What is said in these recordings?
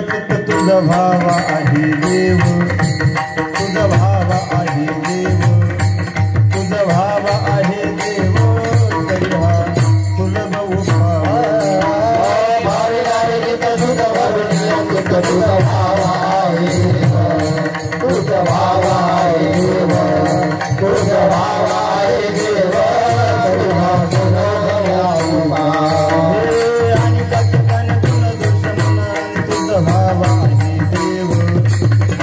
चित्त तुझा भावा आहे देव, तुझा भावा आहे देव, तुझा भावा आहे देव, तरी हा सुलभ उपाय. तुझा भावा आहे देव, तुझा भावा आहे देव, तुझा भावा आहे देव, तरी हा सुलभ उपाय. आणि काटकान गुण दुश्मन तुझा भावा आहे देव,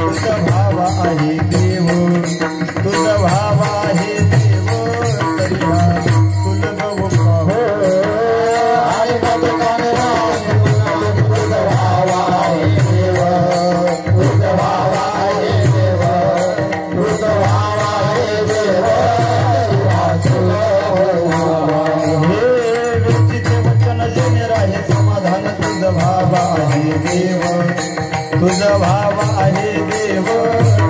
तुझा भावा आहे देव, तुझा भावा आहे देव, तरी हा सुलभ उपाय. आणि काटकान तुझा भावा आहे देव, तुझा भावा आहे देव, तुझा भावा आहे देव, तरी हा सुलभ उपाय. हे व्यक्तीचे वचन जेणे राहे समाधान तुझा भावा आहे देव, तुझा भावा आहे देव,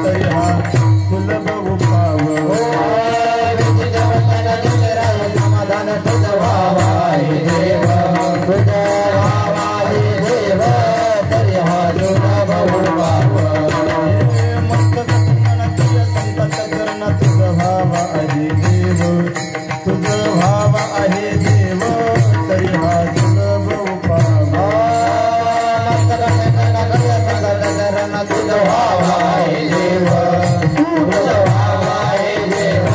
तरी हा सुलभ उपाय. व्यक्तीचे वचन जेणे राहे समाधान तुझा भावा आहे देव, तुझा भावा आहे देव, तरी हा सुलभ उपाय. मस्तक मन तुझ संकट करण तुझा भावा आहे देव, तुझा भावा आहे देव, तरी हा सुलभ उपाय. तुझा भावा आहे देव, तुझा भावा आहे देव,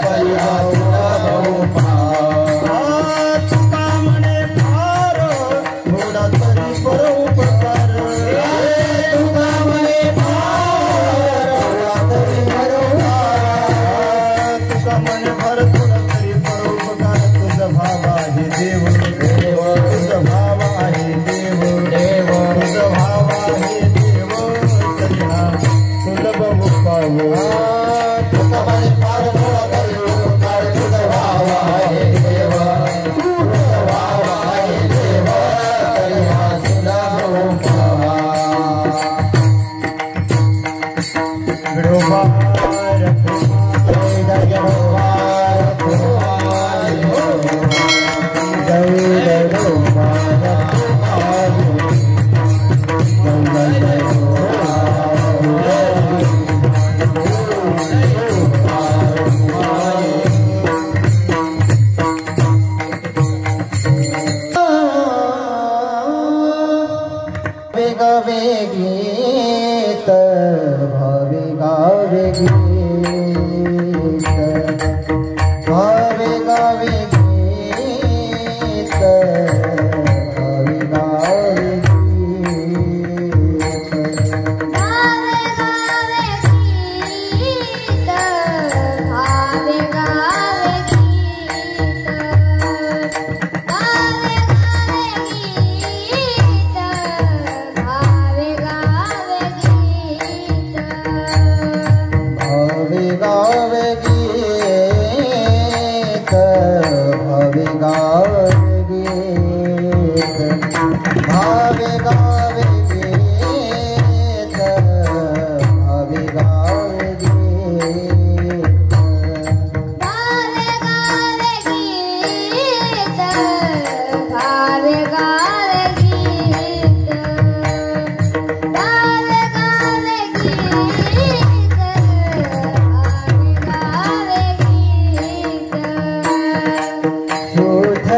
तरी हा सुलभ उपाय. तुका म्हणे फार थोडा तरी परोपकार, तुका म्हणे फार थोडा तरी परोपकार, तुका म्हणे फार थोडा तरी परोपकार. तुझा भावा आहे देव, देव, तुझा भावा आहे देव, देव, तुझा भावा आहे देव, तरी हा सुलभ उपाय. तुका म्हणे फार थोडा तरी परोपकार, तुझा भावा आहे देव, तुझा भावा आहे देव, तरी हा सुलभ उपाय. विठोबा गावे गीत, भावे गावे गीत, भावे गावे गीत, भावे गावे गीत. भावे गावे गीत, भावे गावे गीत, भावे गावे गीत, भावे गावे गीत. भावे गावे गीत, भावे गावे गीत, भावे गावे गीत, भावे गावे गीत. भावे गावे गीत, भावे गावे गीत, भावे गावे गीत, भावे गावे गीत. सुध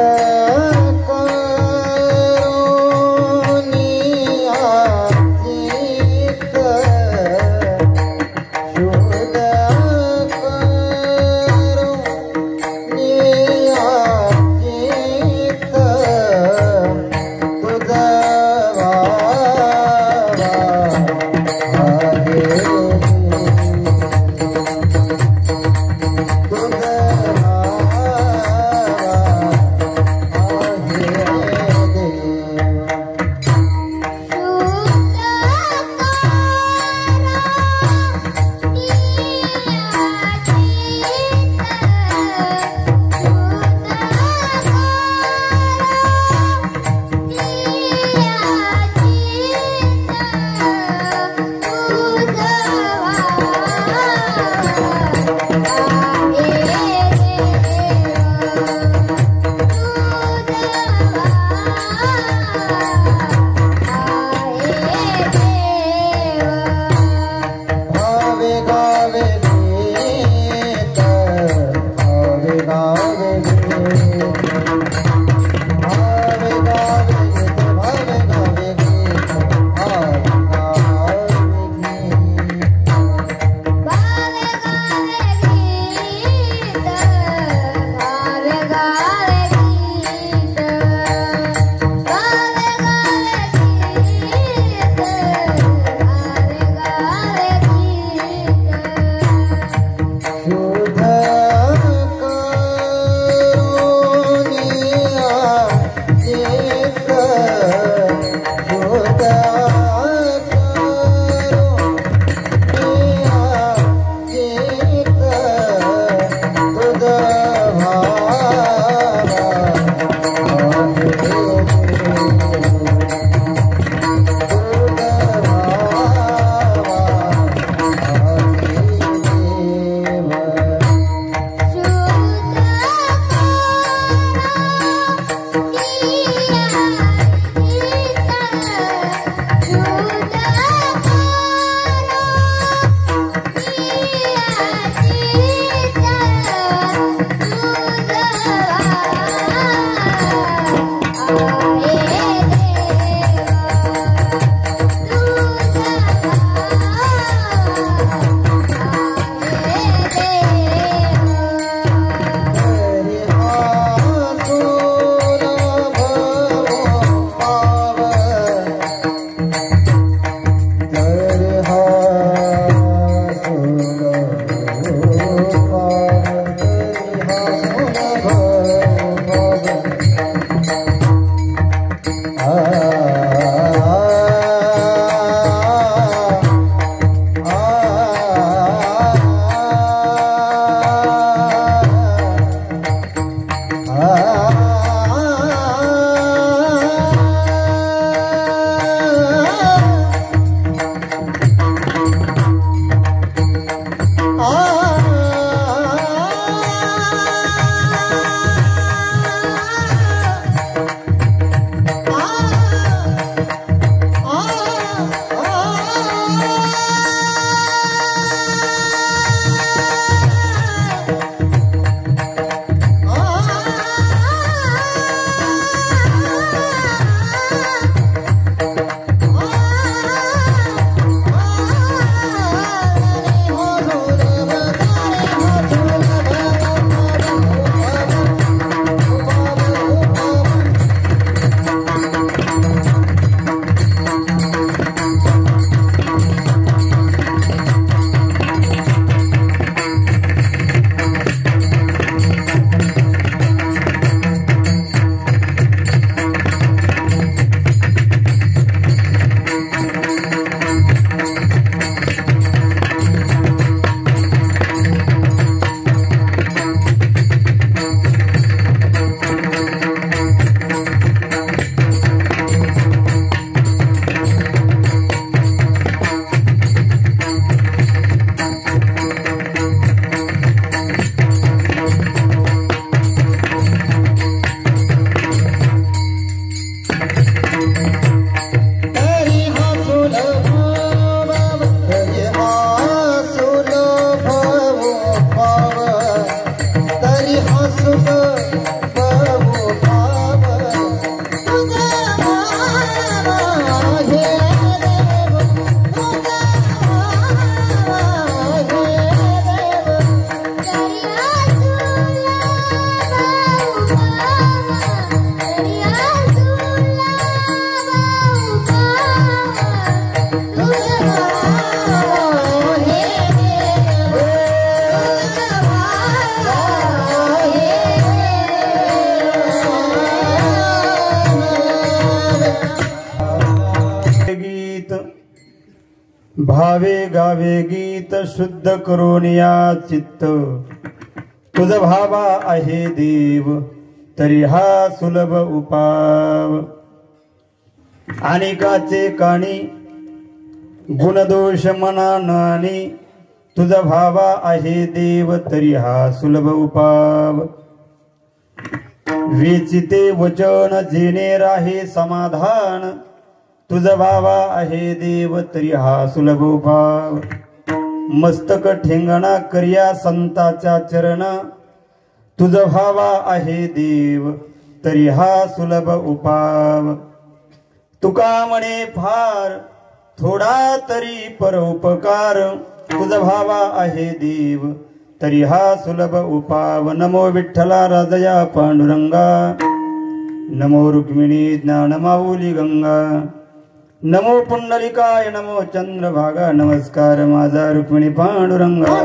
भावे गावे गीत शुद्ध करून या चित्त तुझ भावा आहे देव तरी हा सुलभ उपाव अनेकाचे काणी गुणदोष मना नानी तुझ भावा आहे देव तरी हा सुलभ उपाव वेचिते वचन जेणे राहे समाधान तुझ भावा आहे देव तरी हा सुलभ उपाव मस्तक ठेंगणा करिया संताच्या चरण तुझ भावा आहे देव तरी हा सुलभ उपाव तुका म्हणे फार थोडा तरी परोपकार तुझ भावा आहे देव तरी हा सुलभ उपाव नमो विठ्ठला राजया पांडुरंगा नमो रुक्मिणी ज्ञानमाऊली गंगा नमो पुंडलिकाय नमो चंद्रभागा नमस्कार माझा रुक्मिणी पांडुरंगा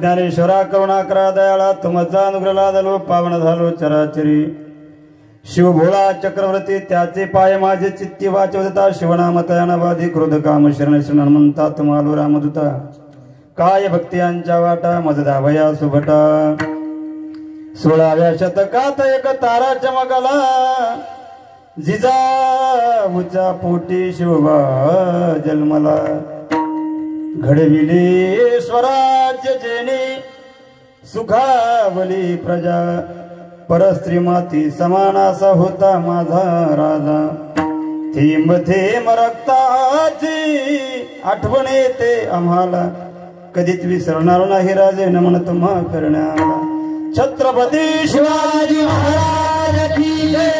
ज्ञानेश्वरा करुणाकरा दयाळा तुमचा अनुग्रह लादलो पावन झालो चराचरी शिवभोळा चक्रवर्ती त्याचे पाय माझे चित्ती वाचवता शिवनामतयानावादी क्रोध काम शरण शरण हनुमंता तुम्हालो रामदूता काय भक्ती यांच्या वाटा मजदावया सुभटा 16व्या शतकात एक तारा चमकला जिजाऊच्या पोटी शिवबा जन्मला घडविले स्वराज्य जेणे सुखावली प्रजा परस्त्री माती समानासा होता माझा राजा थेंब थेंब रक्ताची आठवण येते आम्हाला कधीच विसरणार नाही राजे नमन तुम्हा करण्याला छत्रपती शिवाजी महाराज की जय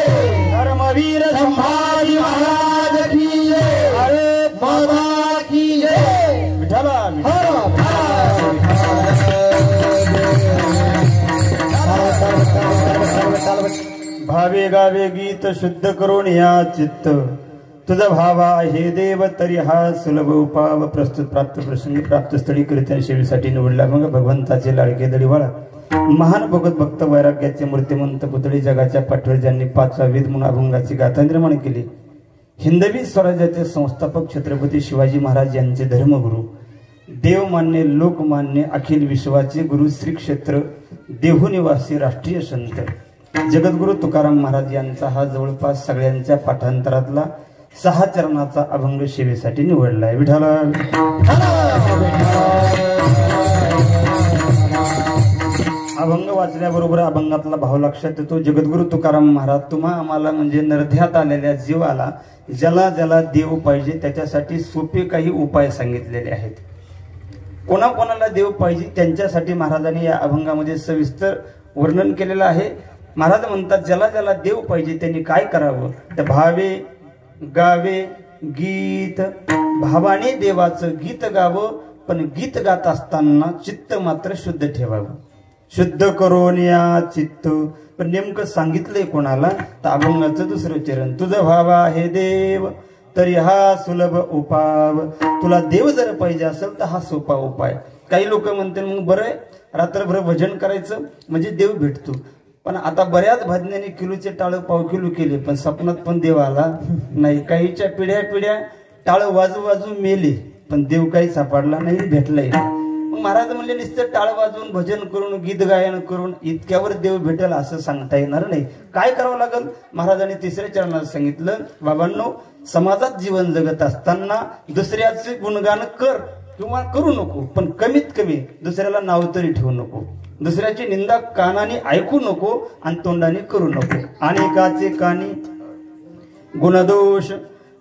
धर्मवीर संभाजी महाराज की जय अरे बाबा की जय विठ्ठला भावे गावे गीत शुद्ध करून या चित्त तुझा भावा हे देव तरी हा सुलभ उपाव प्रस्तुत प्राप्त प्रसंगी प्राप्त स्थळी कीर्तन सेवेसाठी निवडला मग भगवंताचे लाडके दडीवाळा महान भगत भक्त वैराग्याचे मूर्तिमंत पुतळी जगाच्या पाठवर ज्यांनी 5वा वेद म्हणून अभंगाची गाथा निर्माण केली हिंदवी स्वराज्याचे संस्थापक छत्रपती शिवाजी महाराज यांचे धर्मगुरु देवमान्य लोकमान्य अखिल विश्वाचे गुरु श्री क्षेत्र देहुनिवासी राष्ट्रीय संत जगद्गुरु तुकाराम महाराज यांचा हा जवळपास सगळ्यांच्या पाठांतरातला 6 चरणाचा अभंग सेवेसाठी निवडला आहे विठ्ठला अभंग वाचल्याबरोबर अभंगातला भाव लक्षात येतो जगद्गुरु तुकाराम महाराज तुम्हा आम्हाला म्हणजे नरध्यात आलेल्या जीवाला ज्याला ज्याला देव पाहिजे त्याच्यासाठी सोपे काही उपाय सांगितलेले आहेत कोणाकोणाला देव पाहिजे त्यांच्यासाठी महाराजांनी या अभंगामध्ये सविस्तर वर्णन केलेलं आहे महाराज म्हणतात ज्याला ज्याला देव पाहिजे त्यांनी काय करावं तर भावे गावे गीत भावाने देवाचं गीत गावं पण गीत गात असताना चित्त मात्र शुद्ध ठेवावं शुद्ध करून या चित्त पण नेमकं सांगितलंय कोणाला तर अभंगाचं दुसरं चरण तुझं भावा हे देव तरी हा सुलभ उपाव तुला देव जर पाहिजे असेल तर हा सोपा उपाय काही लोक म्हणते मग बरं रात्रभर भजन करायचं म्हणजे देव भेटतो पण आता बऱ्याच भजनाने किलोचे टाळ पाव किलो केले पण स्वप्नात पण देव आला नाही काहीच्या पिढ्या पिढ्या टाळ वाजू वाजू मेले पण देव काही सापडला नाही भेटलाय मग महाराज म्हणले नुसतं टाळ वाजवून भजन करून गीत गायन करून इतक्यावर देव भेटेल असं सांगता येणार नाही काय करावं लागेल महाराजांनी 3ऱ्या चरणात सांगितलं बाबांनो समाजात जीवन जगत असताना दुसऱ्याचे गुणगान कर किंवा करू नको पण कमीत कमी दुसऱ्याला नाव तरी ठेवू नको दुसऱ्याची निंदा कानाने ऐकू नको आणि तोंडाने करू नको अनेकाचे कानी गुणदोष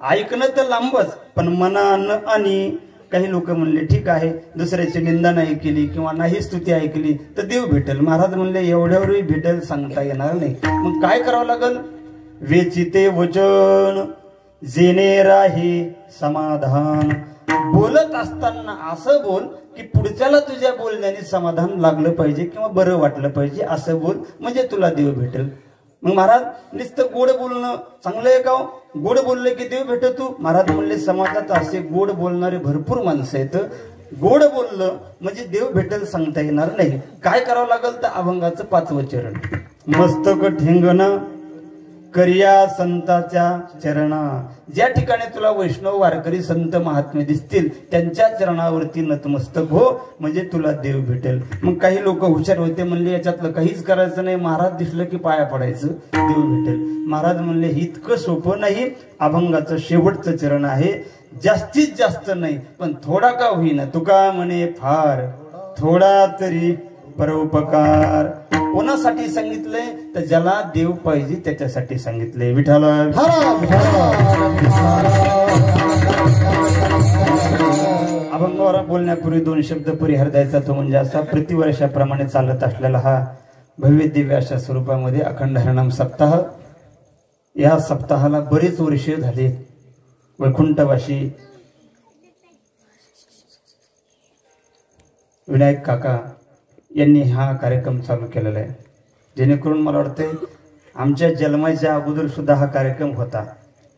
ऐकणं तर लांबच पण मनानं आणि काही लोक म्हणले ठीक आहे दुसऱ्याची निंदा नाही केली किंवा नाही स्तुती ऐकली तर देव भेटेल महाराज म्हणले एवढ्यावरही भेटेल सांगता येणार नाही मग काय करावं लागल वेचिते वचन जेणे राही समाधान बोलत असताना असं बोल की पुढच्याला तुझ्या बोलण्याने समाधान लागलं पाहिजे किंवा बरं वाटलं पाहिजे असं बोल म्हणजे तुला देव भेटेल मग महाराज नुसतं गोड बोलणं चांगलं आहे का गोड बोलले की देव भेटतो महाराज म्हणले समाजात असे गोड बोलणारे भरपूर माणसं आहेत गोड बोललं म्हणजे देव भेटेल सांगता येणार नाही काय करावं लागेल तर अभंगाचं 5वं चरण मस्तक ठेंगणं करिया संताच्या चरणा ज्या ठिकाणी तुला वैष्णव वारकरी संत महात्मे दिसतील त्यांच्या चरणावरती नतमस्तक हो म्हणजे तुला देव भेटेल मग काही लोक हुशार होते म्हणले याच्यातलं काहीच करायचं नाही महाराज दिसलं की पाया पडायचं देव भेटेल महाराज म्हणले इतकं सोपं नाही अभंगाचं शेवटचं चरण आहे जास्तीत जास्त नाही पण थोडा का होईना तुका म्हणे फार थोडा तरी परोपकार कोणासाठी सांगितलंय तर ज्याला देव पाहिजे त्याच्यासाठी सांगितलंय विठ्ठला अभंगावर बोलण्यापूर्वी 2 शब्द परिहार द्यायचा तो म्हणजे असा प्रतिवर्षाप्रमाणे चालत असलेला हा भव्य दिव्य अशा स्वरूपामध्ये अखंड हरिनाम सप्ताह या सप्ताहाला बरेच वर्ष झाले वैकुंठवासी विनायक काका यांनी हा कार्यक्रम चालू केलेला आहे जेणेकरून मला वाटते आमच्या जन्माच्या अगोदर सुद्धा हा कार्यक्रम होता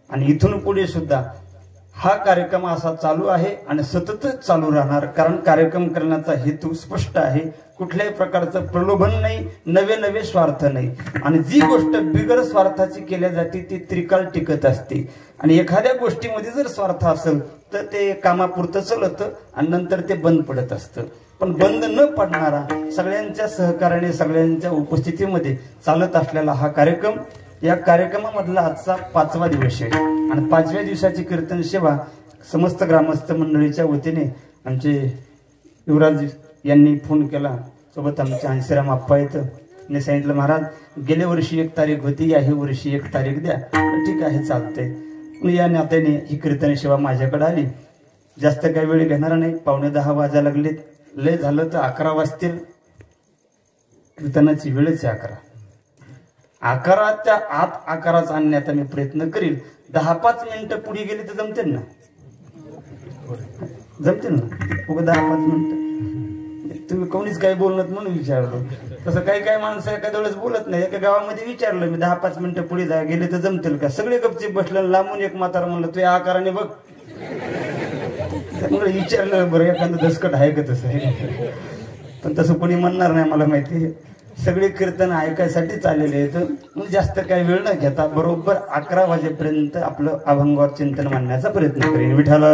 आणि इथून पुढे सुद्धा हा कार्यक्रम असा चालू आहे आणि सततच चालू राहणार, कारण कार्यक्रम करण्याचा हेतू स्पष्ट आहे. कुठल्याही प्रकारचं प्रलोभन नाही, नवे नवे स्वार्थ नाही. आणि जी गोष्ट बिगर स्वार्थाची केल्या जाते ती त्रिकाळ टिकत असते. आणि एखाद्या गोष्टीमध्ये जर स्वार्थ असेल तर ते कामापुरतं चलतं आणि नंतर ते बंद पडत असतं. पण बंद न पडणारा, सगळ्यांच्या सहकार्याने, सगळ्यांच्या उपस्थितीमध्ये चालत असलेला हा कार्यक्रम, या कार्यक्रमामधला आजचा 5वा दिवस आहे. आणि 5व्या दिवसाची कीर्तन सेवा समस्त ग्रामस्थ मंडळीच्या वतीने आमचे युवराज यांनी फोन केला. सोबत आमचे हंसीराम आप्पा येतं. मी सांगितलं, महाराज गेल्या वर्षी 1 तारीख होती, याही वर्षी 1 तारीख द्या. ठीक आहे, चालतंय. या नात्याने ही कीर्तन सेवा माझ्याकडे आली. जास्त काही वेळ घेणार नाही, 9:45 वाजायला लागलेत. लय झालं तर 11 वाजतील. कीर्तनाची वेळच आहे 11. 11च्या आत 11च आणण्याचा मी प्रयत्न करील. 10-5 मिनिटं पुढे गेली तर जमतील ना? जमतील ना? उगा 10-5 मिनिटं. तुम्ही कोणीच काही बोलत म्हणून विचारलो. तसं काही काही माणसं एखाद्या वेळेस बोलत नाही. एका गावामध्ये विचारलं मी, 10-5 मिनिटं पुढे गेले तर जमतील का? सगळे गपचीप बसलं. लांबून एक म्हातारा म्हणलं, तू या आकाराने बघ. त्यामुळे विचारलं, बरं एखादं दसकट आहे का तसं? पण तसं कोणी म्हणणार नाही, मला माहिती. सगळे कीर्तन ऐकायसाठीच आलेले आहेत. जास्त काही वेळ न घेता बरोबर 11 वाजेपर्यंत आपलं अभंगावर चिंतन मांडण्याचा प्रयत्न करेन. विठाला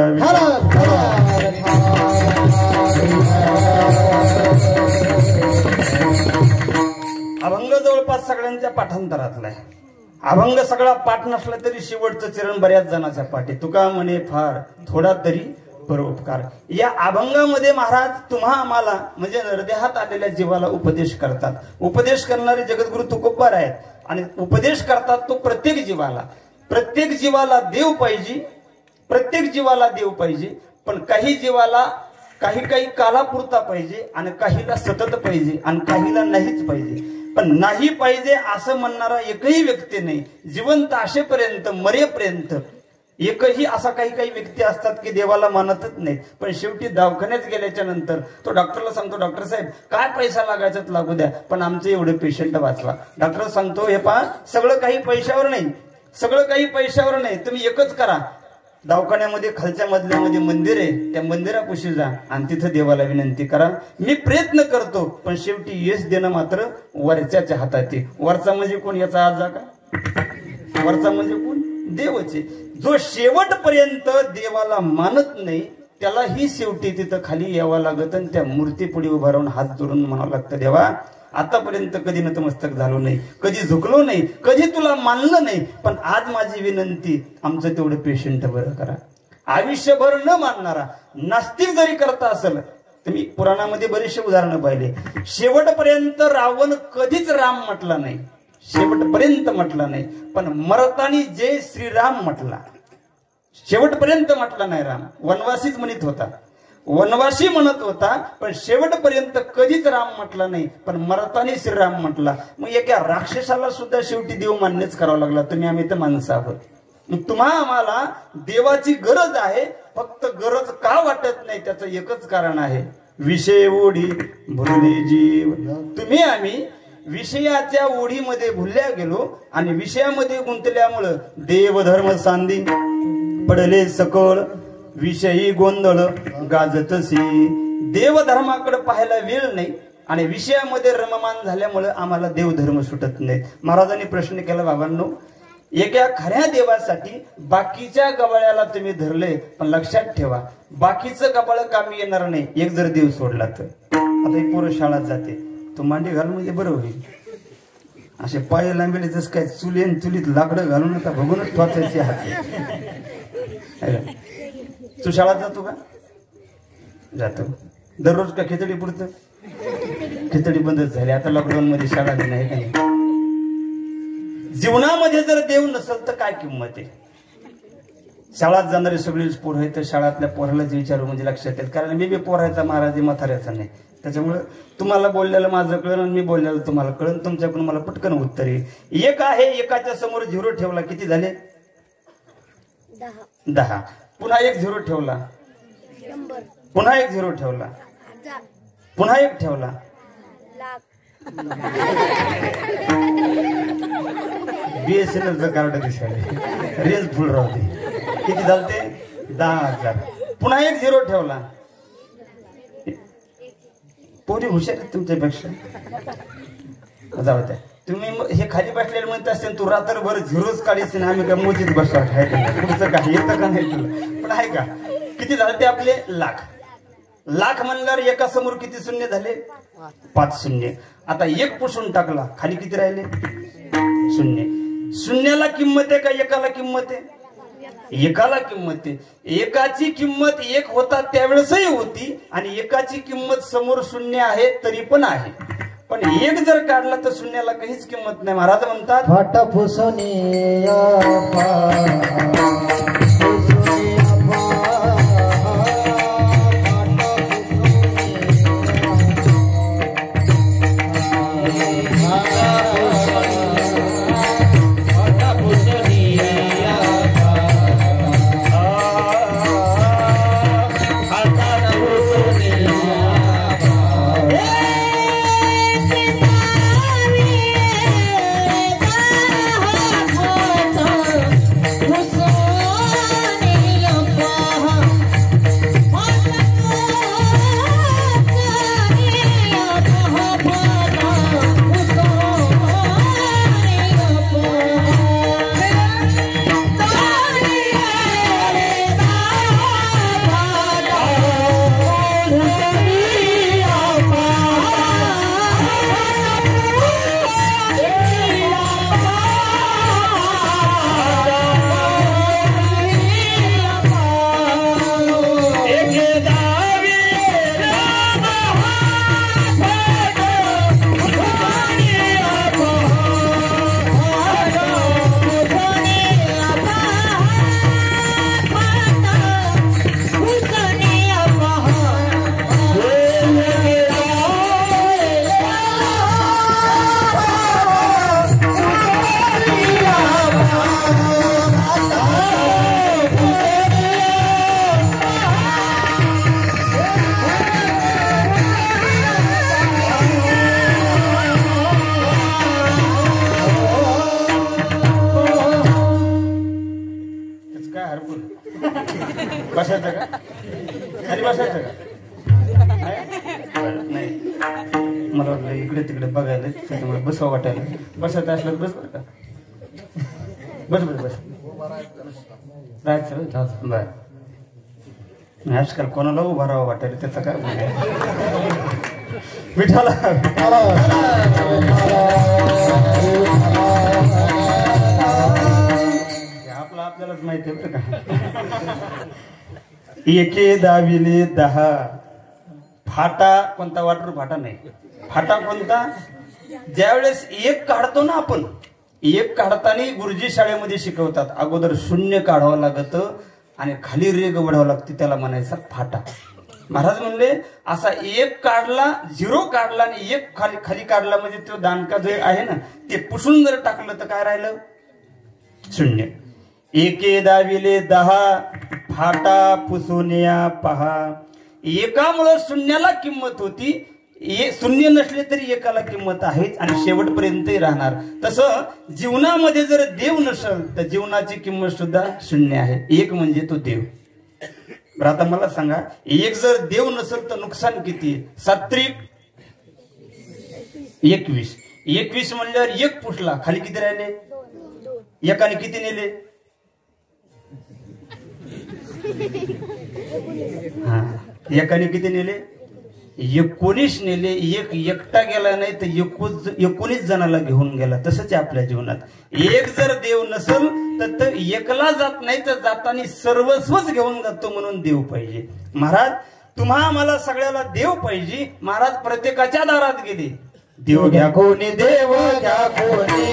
अभंग जवळपास सगळ्यांच्या पाठांतरातला आहे. अभंग सगळा पाठ नसला तरी शेवटचं चरण बऱ्याच जणांच्या पाठी. तुका म्हणे फार थोडा तरी परोपकार. या अभंगामध्ये महाराज तुम्हा आम्हाला म्हणजे हृदयात आलेल्या जीवाला उपदेश करतात. उपदेश करणारे जगद्गुरु तुकोबार आहेत आणि उपदेश करतात तो प्रत्येक जीवाला. प्रत्येक जीवाला देव पाहिजे, प्रत्येक जीवाला देव पाहिजे. पण काही जीवाला काही कालापुरता पाहिजे आणि काहीला सतत पाहिजे आणि काहीला नाहीच पाहिजे. पण नाही पाहिजे असं म्हणणारा एकही व्यक्ती नाही. जिवंत असेपर्यंत, मरेपर्यंत एकही असा काही व्यक्ती असतात की देवाला मानतच नाहीत. पण शेवटी दवाखान्यात गेल्याच्या नंतर तो डॉक्टरला सांगतो, डॉक्टर साहेब काय पैसा लागायचाच लागू द्या, पण आमचं एवढे पेशंट वाचवा. डॉक्टर सांगतो, हे पहा सगळं काही पैशावर नाही, सगळं काही पैशावर नाही. तुम्ही एकच करा, दवाखान्यामध्ये खालच्या मजल्यामध्ये मंदिर आहे, त्या मंदिरापाशी जा आणि तिथं देवाला विनंती करा. मी प्रयत्न करतो, पण शेवटी यश देणं मात्र वरच्याच्या हातात आहे. वरचा म्हणजे कोण याचा आजा का? वरचा म्हणजे कोण? देवचे. जो शेवटपर्यंत देवाला मानत नाही त्याला ही शेवटी तिथं खाली यावं लागत आणि त्या मूर्ती पुढे उभा राहून हात जोडून म्हणावं लागतं, देवा आतापर्यंत कधी नतमस्तक झालो नाही, कधी झुकलो नाही, कधी तुला मानलं नाही, पण आज माझी विनंती आमचं तेवढं पेशंट बरं करा. आयुष्यभर न मानणारा नास्तिक जरी करता असेल, तुम्ही पुराणामध्ये बरेचसे उदाहरणं पाहिले. शेवटपर्यंत रावण कधीच राम म्हटला नाही, शेवटपर्यंत म्हटला नाही. पण मरतानी जे श्रीराम म्हटला, शेवटपर्यंत म्हटला नाही. राम वनवासीच म्हणत होता, वनवासी म्हणत होता, पण शेवटपर्यंत कधीच राम म्हटला नाही. पण मरतानी श्रीराम म्हटला. मग एका राक्षसाला सुद्धा शेवटी देव मान्यच करावा लागला. तुम्ही आम्ही तर माणसं आहोत. मग तुम्हा आम्हाला देवाची गरज आहे, फक्त गरज का वाटत नाही त्याचं एकच कारण आहे, विषय ओढी भुलले जीव. तुम्ही आम्ही विषयाच्या ओढीमध्ये भुलल्या गेलो आणि विषयामध्ये गुंतल्यामुळं देवधर्म सांदी पडले सकळ, विषयी गोंधळ गाजतसी. देवधर्माकडे पाहायला वेळ नाही आणि विषयामध्ये रममान झाल्यामुळं आम्हाला देवधर्म सुटत नाही. महाराजांनी प्रश्न केला, बाबांनो एका खऱ्या देवासाठी बाकीच्या गबाळ्याला तुम्ही धरले, पण लक्षात ठेवा बाकीचं गबाळ कामी येणार नाही एक जर देव सोडला तर. आता एक पोरं शाळेत जाते, तो मांडी घालून म्हणजे बरं होईल. असे पाय लांबेले जस काय चुलीत लाकडं घालून आता बघूनच ठोचायचे हात. तू शाळेत जातो का? जातो. दररोज का खिचडी पुरतं? खिचडी बंदच झाली आता लॉकडाऊन मध्ये, शाळा नाही का नाही. जीवनामध्ये जर देव नसेल तर काय किंमत आहे? शाळात जाणारे सगळेच पोर आहेत, तर शाळातल्या पोरालाच विचारू म्हणजे लक्षात येत. कारण मी बी पोरायचा महाराज म्हाताऱ्याचा नाही. त्याच्यामुळे तुम्हाला बोललेलं माझं कळण आणि मी बोललेलं तुम्हाला कळण. तुमच्याकडून मला पटकन उत्तर येईल. एक आहे, एकाच्या समोर 0 ठेवला, किती झाले? 10. पुन्हा 1 0 ठेवला, पुन्हा 1 0 ठेवला, पुन्हा 1 ठेवला, BSNLचं कार्ड दिसायला, रेंज फुल राहते. किती झालते? 10,000. पुन्हा एक 0 ठेवला. पोरी हुशार आहेत तुमच्यापेक्षा. जाऊ द्या. तुम्ही हे खाली बसलेलं म्हणत असते तू रात्रभर 0च काढीस ना आम्ही काय मोजीत बसला पुढचं काय येतं का नाही तुला. पण आहे का किती झाले ते आपले लाख. लाख म्हणल्यावर एका समोर किती शून्य झाले 5 शून्य. आता एक पुसून टाकला खाली किती राहिले शून्य. शून्याला किंमत आहे का एकाला किंमत आहे. एकाला किंमत आहे. एकाची किंमत 1 होता त्यावेळेसही होती आणि एकाची किंमत समोर शून्य आहे तरी पण आहे. पण 1 जर काढला तर शून्याला काहीच किंमत नाही. महाराज म्हणतात फाटा फुसोनी बसायचं का खाली बसायचं का नाही. मला वाटलं इकडे तिकडे बघायला त्याच्यामुळे बसवा वाटायला. बसायचं असलं बस बरं का. बस बस बस राहायचं बर. आजकाल कोणाला उभा राहावं वाटायला त्याचं काय विठाला आपल्यालाच माहिती आहे बरं का. एके दाविले 10. फाटा कोणता वाटर फाटा नाही. फाटा कोणता ज्यावेळेस 1 काढतो ना आपण. 1 काढताना गुरुजी शाळेमध्ये शिकवतात अगोदर 0 काढावं लागत आणि खाली रेग वढावं लागते त्याला म्हणायचा फाटा. महाराज म्हणले असा 1 काढला 0 काढला आणि 1 खाली खाली काढला म्हणजे तो दांडका जो आहे ना ते पुसून जर टाकलं तर काय राहिलं 0. एके दाविले 10 फाटा पुसुनिया पहा. एकामुळे शून्याला किंमत होती. शून्य नसले तरी एकाला किंमत आहेच आणि शेवटपर्यंतही राहणार. तसं जीवनामध्ये जर देव नसेल तर जीवनाची किंमत सुद्धा शून्य आहे. एक म्हणजे तो देव. बरं आता मला सांगा एक जर देव नसेल तर नुकसान किती. 7 21 21 म्हणल्यावर 1 पुसला खाली किती राहिले. एकाने किती नेले एकाने किती नेले 19 नेले. 1 एकटा गेला नाही तर 19 जणाला घेऊन गेला. तसंच आपल्या जीवनात एक जर देव नसेल तर एकला जात नाही तर जाताना सर्वस्वच घेऊन जातो. म्हणून देव पाहिजे. महाराज तुम्हा मला सगळ्याला देव पाहिजे. महाराज प्रत्येकाच्या दारात गेले. देव घ्या कोणी देव घ्या कोणी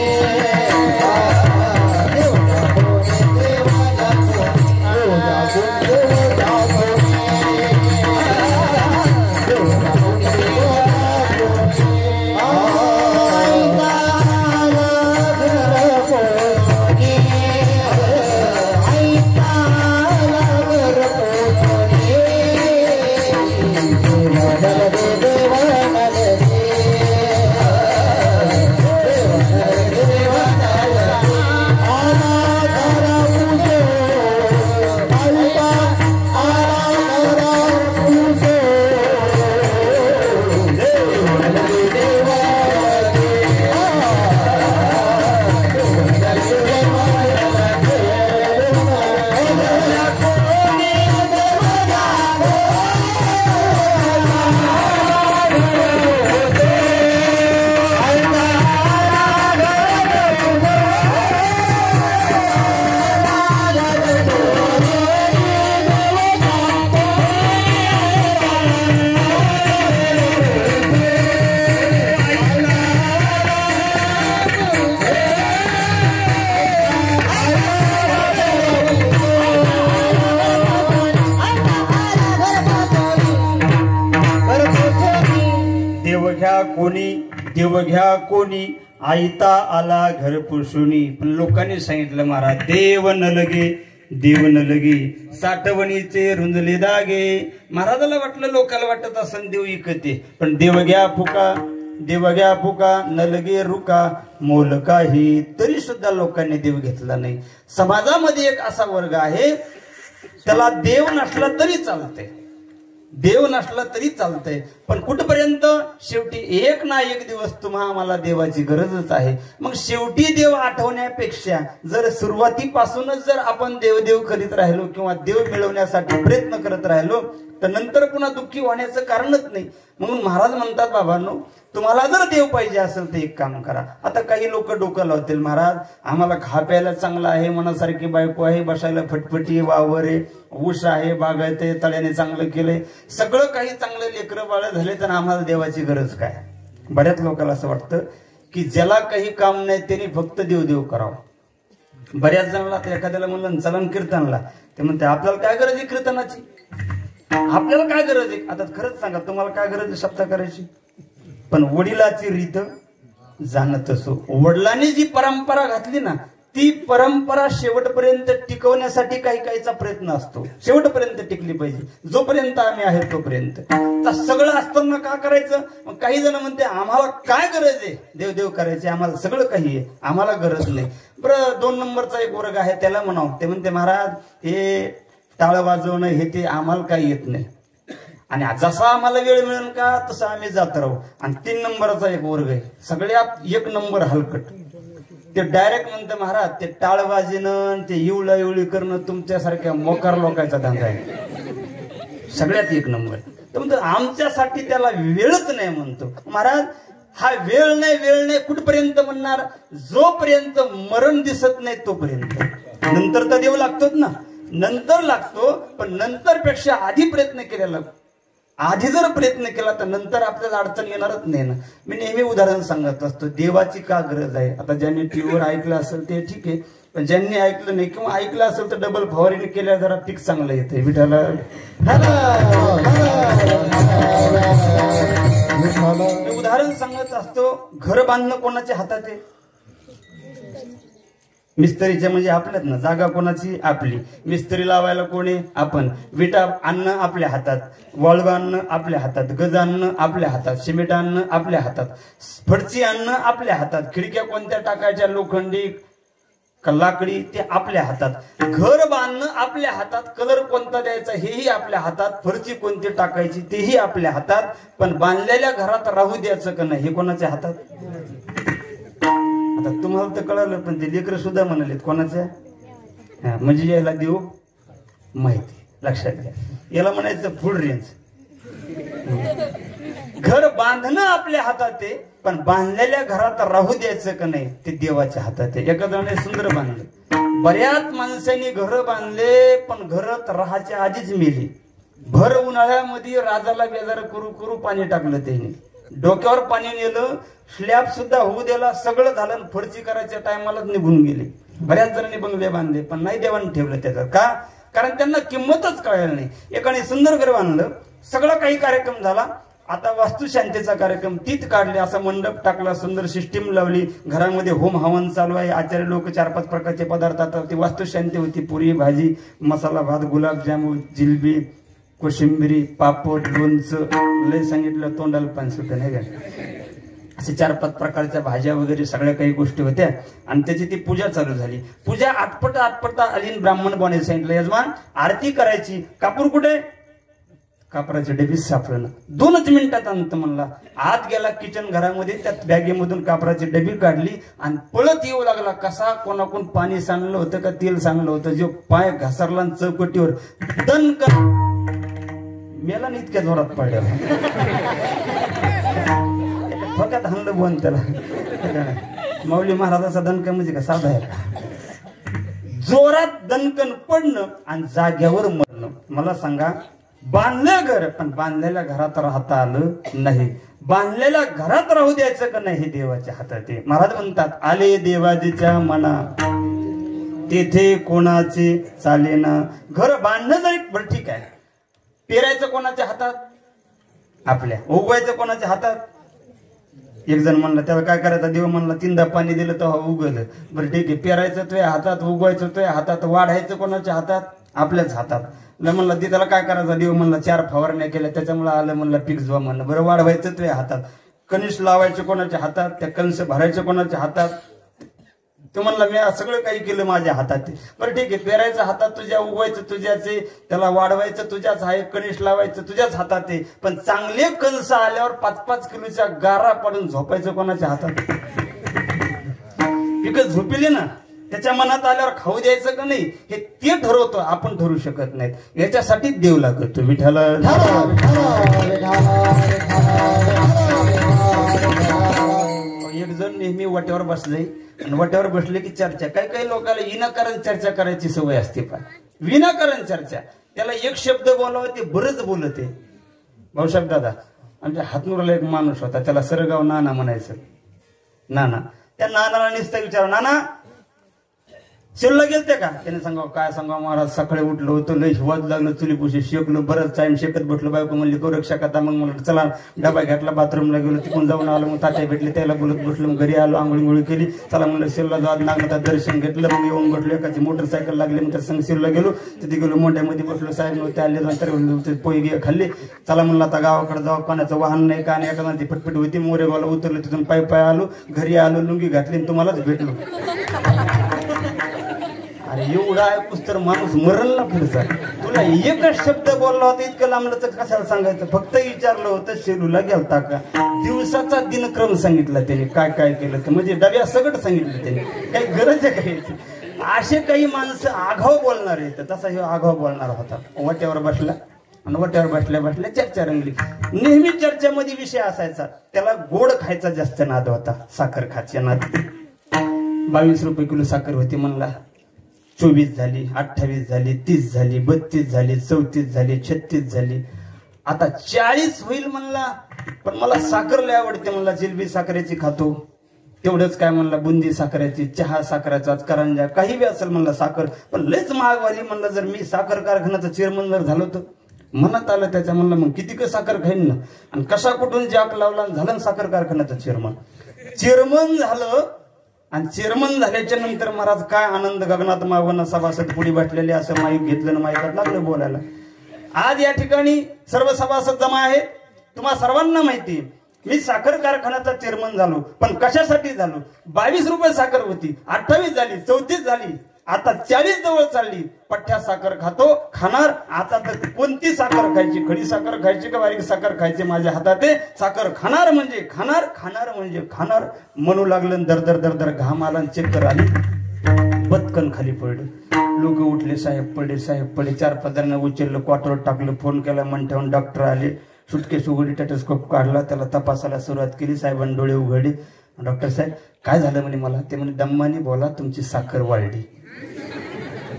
कोणी देव घ्या कोणी आईता आला घर पुसुनी. पण लोकांनी सांगितलं महाराज देव न लगे देव न लगे साठवणीचे रुंजले दागे. महाराजाला वाटलं लोकांना वाटत असं देव इकते, पण देव घ्या फुका देव घ्या फुका न लगे रुका मोल काही, तरी सुद्धा लोकांनी देव घेतला नाही. समाजामध्ये एक असा वर्ग आहे त्याला देव नसला तरी चालतंय, देव नसला तरी चालतंय, पण कुठपर्यंत शेवटी एक ना एक दिवस आम्हाला देवाची गरजच आहे. मग शेवटी देव आठवण्यापेक्षा जर सुरुवातीपासूनच जर आपण देव करीत राहिलो किंवा देव मिळवण्यासाठी प्रयत्न करत राहिलो तर नंतर पुन्हा दुःखी होण्याचं कारणच नाही. म्हणून महाराज म्हणतात बाबांनो, तुम्हाला जर देव पाहिजे असेल तर एक काम करा. आता काही लोक डोकं लावतील, महाराज आम्हाला खा प्यायला चांगलं आहे, मनासारखी बायको आहे, बसायला फटफटी वावर आहे, ऊस आहे, बागायत आहे, तळ्याने चांगलं केलंय, सगळं काही चांगलं लेकरं बाळ झाले तर आम्हाला देवाची गरज काय. बऱ्याच लोकांना असं वाटतं की ज्याला काही काम नाही त्यांनी फक्त देव करावं. बऱ्याच जणांना एखाद्याला म्हणलं चलन कीर्तनला, ते म्हणते आपल्याला काय गरज आहे कीर्तनाची, आपल्याला काय गरज आहे. आता खरंच सांगा तुम्हाला काय गरज आहे सप्ताह करायची. पण वडिलाची रीत जाणत असो, वडिलांनी जी परंपरा घातली ना ती परंपरा शेवटपर्यंत टिकवण्यासाठी काही काहीचा प्रयत्न असतो, शेवटपर्यंत टिकली पाहिजे. जोपर्यंत आम्ही आहे तोपर्यंत. सगळं असताना का करायचं. मग काही जण म्हणते आम्हाला काय गरज आहे देव करायचे, आम्हाला सगळं काही आहे, आम्हाला गरज नाही. बरं 2 नंबरचा एक वर्ग आहे त्याला म्हणावं, ते म्हणते महाराज हे टाळ वाजवणं हे ते आम्हाला काही येत नाही आणि जसा आम्हाला वेळ मिळेल का तसं आम्ही जात राहू. आणि 3 नंबरचा एक वर्ग आहे सगळ्यात 1 नंबर हलकट, ते डायरेक्ट म्हणतं महाराज ते टाळ वाजणं ते इवळा इवळी करणं तुमच्यासारख्या मोकार लोकांचा धंदा आहे, सगळ्यात 1 नंबर. तर म्हणतो आमच्यासाठी त्याला वेळच नाही म्हणतो. महाराज हा वेळ नाही कुठपर्यंत म्हणणार, जोपर्यंत मरण दिसत नाही तोपर्यंत. नंतर तर देव लागतोच ना, नंतर लागतो, पण नंतर पेक्षा आधी प्रयत्न केलेला, आधी जर प्रयत्न केला तर नंतर आपल्याला अडचण येणारच नाही ना. मी नेहमी उदाहरण सांगत असतो, देवाची का गरज आहे. आता ज्यांनी टीव्हीवर ऐकलं असेल ते ठीक आहे, पण ज्यांनी ऐकलं नाही किंवा ऐकलं असेल तर डबल फवारीने केल्या जरा पीक चांगलं येते. विठाला मी उदाहरण सांगत असतो, घर बांधणं कोणाच्या हातात आहे, मिस्त्रीच्या म्हणजे आपल्यात ना, जागा कोणाची आपली, मिस्त्री लावायला कोणी आपण, विटा आणणं आपल्या हातात, वाळू आणणं आपल्या हातात, गज आणणं आपल्या हातात, सिमेंट आणणं आपल्या हातात, फडची आणणं आपल्या हातात, खिडक्या कोणत्या टाकायच्या लोखंडी का लाकडी ते आपल्या हातात, घर बांधणं आपल्या हातात, कलर कोणता द्यायचा हेही आपल्या हातात, फरची कोणती टाकायची तेही आपल्या हातात, पण बांधलेल्या घरात राहू द्यायचं का नाही हे कोणाच्या हातात. आता तुम्हाला तर कळलं, पण ते लेकरं सुद्धा म्हणालेत कोणाच्या, म्हणजे याला देऊ माहिती, लक्षात घ्या. याला म्हणायचं फुल रेंज. घर बांधणं आपल्या हातात आहे, पण बांधलेल्या घरात राहू द्यायचं का नाही ते देवाच्या हातात आहे. एका जणाने सुंदर बांधले, बऱ्याच माणसांनी घर बांधले पण घरात राहायच्या आधीच मेली. भर उन्हाळ्यामध्ये राजाला बेजार करू पाणी टाकलं त्याने, डोक्यावर पाणी नेलं, स्लॅब सुद्धा होऊ दिला, सगळं झालं, फडची करायच्या टायमालाच निघून गेले. बऱ्याच जणांनी बंगले बांधले पण नाही देवाने ठेवलं त्याचं का, कारण त्यांना किंमतच कळायला नाही. एकाने सुंदर घर बांधलं, सगळं काही कार्यक्रम झाला, आता वास्तुशांतीचा कार्यक्रम तीत काढले, असा मंडप टाकला, सुंदर सिस्टीम लावली, घरामध्ये होम हवन चालू आहे, आचार्य लोक 4-5 प्रकारचे पदार्थ, आता ती वास्तुशांती होती, पुरी भाजी, मसाला भात, गुलाबजामुन, जिलबी, कोशिंबिरी, पापड, लोणचं, लय सांगितलं तोंडाला पाणी सुटं नाही का, असे 4-5 प्रकारच्या भाज्या वगैरे सगळ्या काही गोष्टी होत्या. आणि त्याची ती पूजा चालू झाली. पूजा आटपटा आली, ब्राह्मण बोने सांगितलं यजमान आरती करायची, कापूर कुठे, कापराची डबी सापडलं. 2च मिनिटात आणतं म्हणला. आत गेला किचन घरामध्ये, त्या बॅगेमधून कापराची डबी काढली आणि पळत येऊ लागला. कसा कोणाकोण पाणी सांडलं होतं का तेल सांडलं होतं, जो पाय घसरला चौकटीवर दणक मेला नाही, इतक्या जोरात पडल्या, फक्त हल्लं बोन त्याला. माऊली महाराजाचा दणका म्हणजे का साधा आहे का, जोरात दणकन पडणं आणि जाग्यावर मरणं. मला सांगा, बांधलं घर पण बांधलेल्या घरात राहता आलं नाही, बांधलेल्या घरात राहू द्यायचं का नाही हे देवाच्या हातात आहे. महाराज म्हणतात, आले देवाजीच्या मना तेथे कोणाचे चालेना. घर बांधणं जरी बरं ठीक आहे, पेरायचं कोणाच्या हातात आपल्या, उगवायचं कोणाच्या हातात एक जण म्हणलं त्याला काय करायचं, देव म्हणला 3दा पाणी दिलं तर उगलं. बरं ठीक आहे, पेरायचं तुझ्या हातात, उगवायचं तुझ्या हातात, वाढायचं कोणाच्या हातात, आपल्याच हातात. म्हणलं ते त्याला काय करायचं, देव म्हणला 4 फवारण्या केल्या त्याच्यामुळे आलं म्हणलं पीक जोवा म्हणलं. बरं वाढवायचं तुझ्या हातात, कणिस लावायचे कोणाच्या हातात, त्या कणस भरायचे कोणाच्या हातात. तो म्हणला मी सगळं काही केलं माझ्या हातात. बरं ठीक आहे, पेरायचं हातात तुझ्या, उगवायचं तुझ्याच आहे, त्याला वाढवायचं तुझ्याच आहे, कणिस लावायचं तुझ्याच हातात आहे. पण चांगले कणस आल्यावर 5-5 किलोच्या गारा पडून झोपायचं कोणाच्या हातात. पिकं झोपिले ना, त्याच्या मनात आल्यावर खाऊ द्यायचं का नाही हे ते ठरवतो, आपण ठरवू शकत नाहीत. याच्यासाठी देव लागतो. विठ्ठल एक जण नेहमी वाट्यावर बसले आणि वाट्यावर बसले की चर्चा. काही लोकांना विनाकारण चर्चा करायची सवय असते. पण विनाकारण चर्चा, त्याला एक शब्द बोलावं ते बरंच बोलते. भाऊसाहेब दादा आमच्या हातनुराला एक माणूस होता, त्याला सरगाव नाना म्हणायचं. नाना, त्या नानाला नुसतं विचार, नाना शिवला गेलते का? त्याने सांगावं काय सांगावं महाराज, सकाळी उठलो होतो, लय वाद लागलं, चुलीपुशी शेकलो, बरंच टाइम शेकत बसलो. बायको म्हणली करू रक्षा कथा. मग म्हणलं चला डबा घेतला, बाथरूमला गेलो, तिकडून जाऊन आलो, मग तात्या भेटले, त्याला बोलत बसलो, मग घरी आलो, आंघोळी केली. चला म्हणलं शिवला जात नागनाथात दर्शन घेतलं, मग येऊन बसलो. एकाची मोटरसायकल लागली, मग त्या संग शिवला गेलो, तिथे गेलो, मोठ्यामध्ये बसलो. साहेब नव्हते आले, नंतर पोहे खाल्ले. चला म्हणलं आता गावाकडे जाऊ, कोणाचं वाहन नाही का नाही, एका ती फटफट होती. मोरेगावला उतरलो, तिथून पाय आलो, घरी आलो, लुंगी घातली, तुम्हालाच भेटलो. अरे एवढा ऐकूस तर माणूस मरल ना पुढचा. तुला एकच शब्द बोलला होता, इतकं लांबलं तर कशाला सांगायचं. फक्त विचारलं होतं शेलूला गेलता का, दिवसाचा दिनक्रम सांगितला त्याने, काय काय केलं तर, म्हणजे डब्या सगळं सांगितलं त्याने. काही गरज आहे काही. असे काही माणसं आघाव बोलणार आहेत, तसा हे आघाव बोलणार होता. वाट्यावर बसला आणि वाट्यावर बसल्या बसल्या चर्चा रंगली. नेहमी चर्चेमध्ये विषय असायचा, त्याला गोड खायचा जास्त नाद होता, साखर खायचा नाद. 22 रुपये किलो साखर होती म्हणला, 24 झाली, 28 झाली, 30 झाली, 32 झाली, 34 झाली, 36 झाली, आता 40 होईल म्हणला. पण मला साखर लय आवडते म्हणला, जिलबी साखरेची खातो. तेवढंच काय म्हणला, बुंदी साखरेची, चहा साखरेचा, करंजा, काही बी असेल म्हणला साखर, पण लयच महागवाली म्हणलं. जर मी साखर कारखान्याचा चेअरमन जर झालो तर मनात आलं त्याच्या, म्हणलं मग किती का साखर खाईन ना. आणि कशा कुठून जाक लावला, झालं साखर कारखान्याचा चेअरमन झालं. आणि चेअरमन झाल्याच्या नंतर महाराज काय आनंद गगनात मावना, सभासद पुढे बसलेले, असं माईक घेतलं ना माईकात लागलं बोलायला. आज या ठिकाणी सर्व सभासद जमा आहेत. तुम्हा सर्वांना माहिती, मी साखर कारखान्याचा चेअरमन झालो, पण कशासाठी झालो. 22 रुपये साखर होती, 28 झाली, 34 झाली, आता 40 जवळ चालली. पठ्ठ्या साखर खाणार. आता तर कोणती साखर खायची, खडी साखर खायची का बारीक साखर खायची, माझ्या हातात आहे. साखर खाणार म्हणजे खाणार, खाणार म्हणजे खाणार. म्हणू लागलं, दर दर दर दर घाम आला, चक्कर आली, पटकन खाली पडलं. लोक उठले, साहेब पडले, साहेब पडले. 4 पदरांना उचललं, क्वार्टर टाकलं, फोन केला, मन ठेवून डॉक्टर आले. सुटकेस उघडी, टेटस्कोप काढला, त्याला तपासायला सुरुवात केली. साहेबांनी डोळे उघडले. डॉक्टर साहेब काय झालं म्हणे मला. ते म्हणे दम्मानी बोला, तुमची साखर वाढली.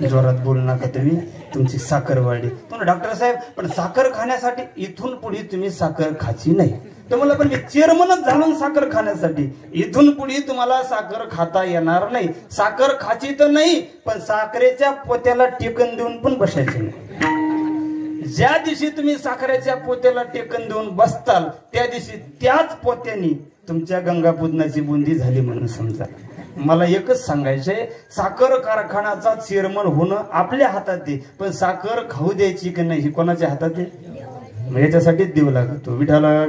जोरात बोलू नका तुम्ही, तुमची साखर वाढली. पण डॉक्टर साहेब पण साखर खाण्यासाठी इथून पुढे तुम्ही साखर खायची नाही. तर मला पण मी चेअरमनच झालो साखर खाण्यासाठी, इथून पुढे तुम्हाला साखर खाता येणार नाही. साखर खायची तर नाही, पण साखरेच्या पोत्याला टेकन देऊन पण बसायचे नाही. ज्या दिवशी तुम्ही साखरेच्या पोत्याला टेकन देऊन बसताल, त्या दिवशी त्याच पोत्यानी तुमच्या गंगापूजनाची बुंदी झाली म्हणून समजा. मला एकच सांगायचंय, साखर कारखान्याचा चेअरमन होणं आपल्या हातात आहे, पण साखर खाऊ द्यायची की नाही ही कोणाच्या हातात आहे. याच्यासाठीच देऊ लागतो. विठाला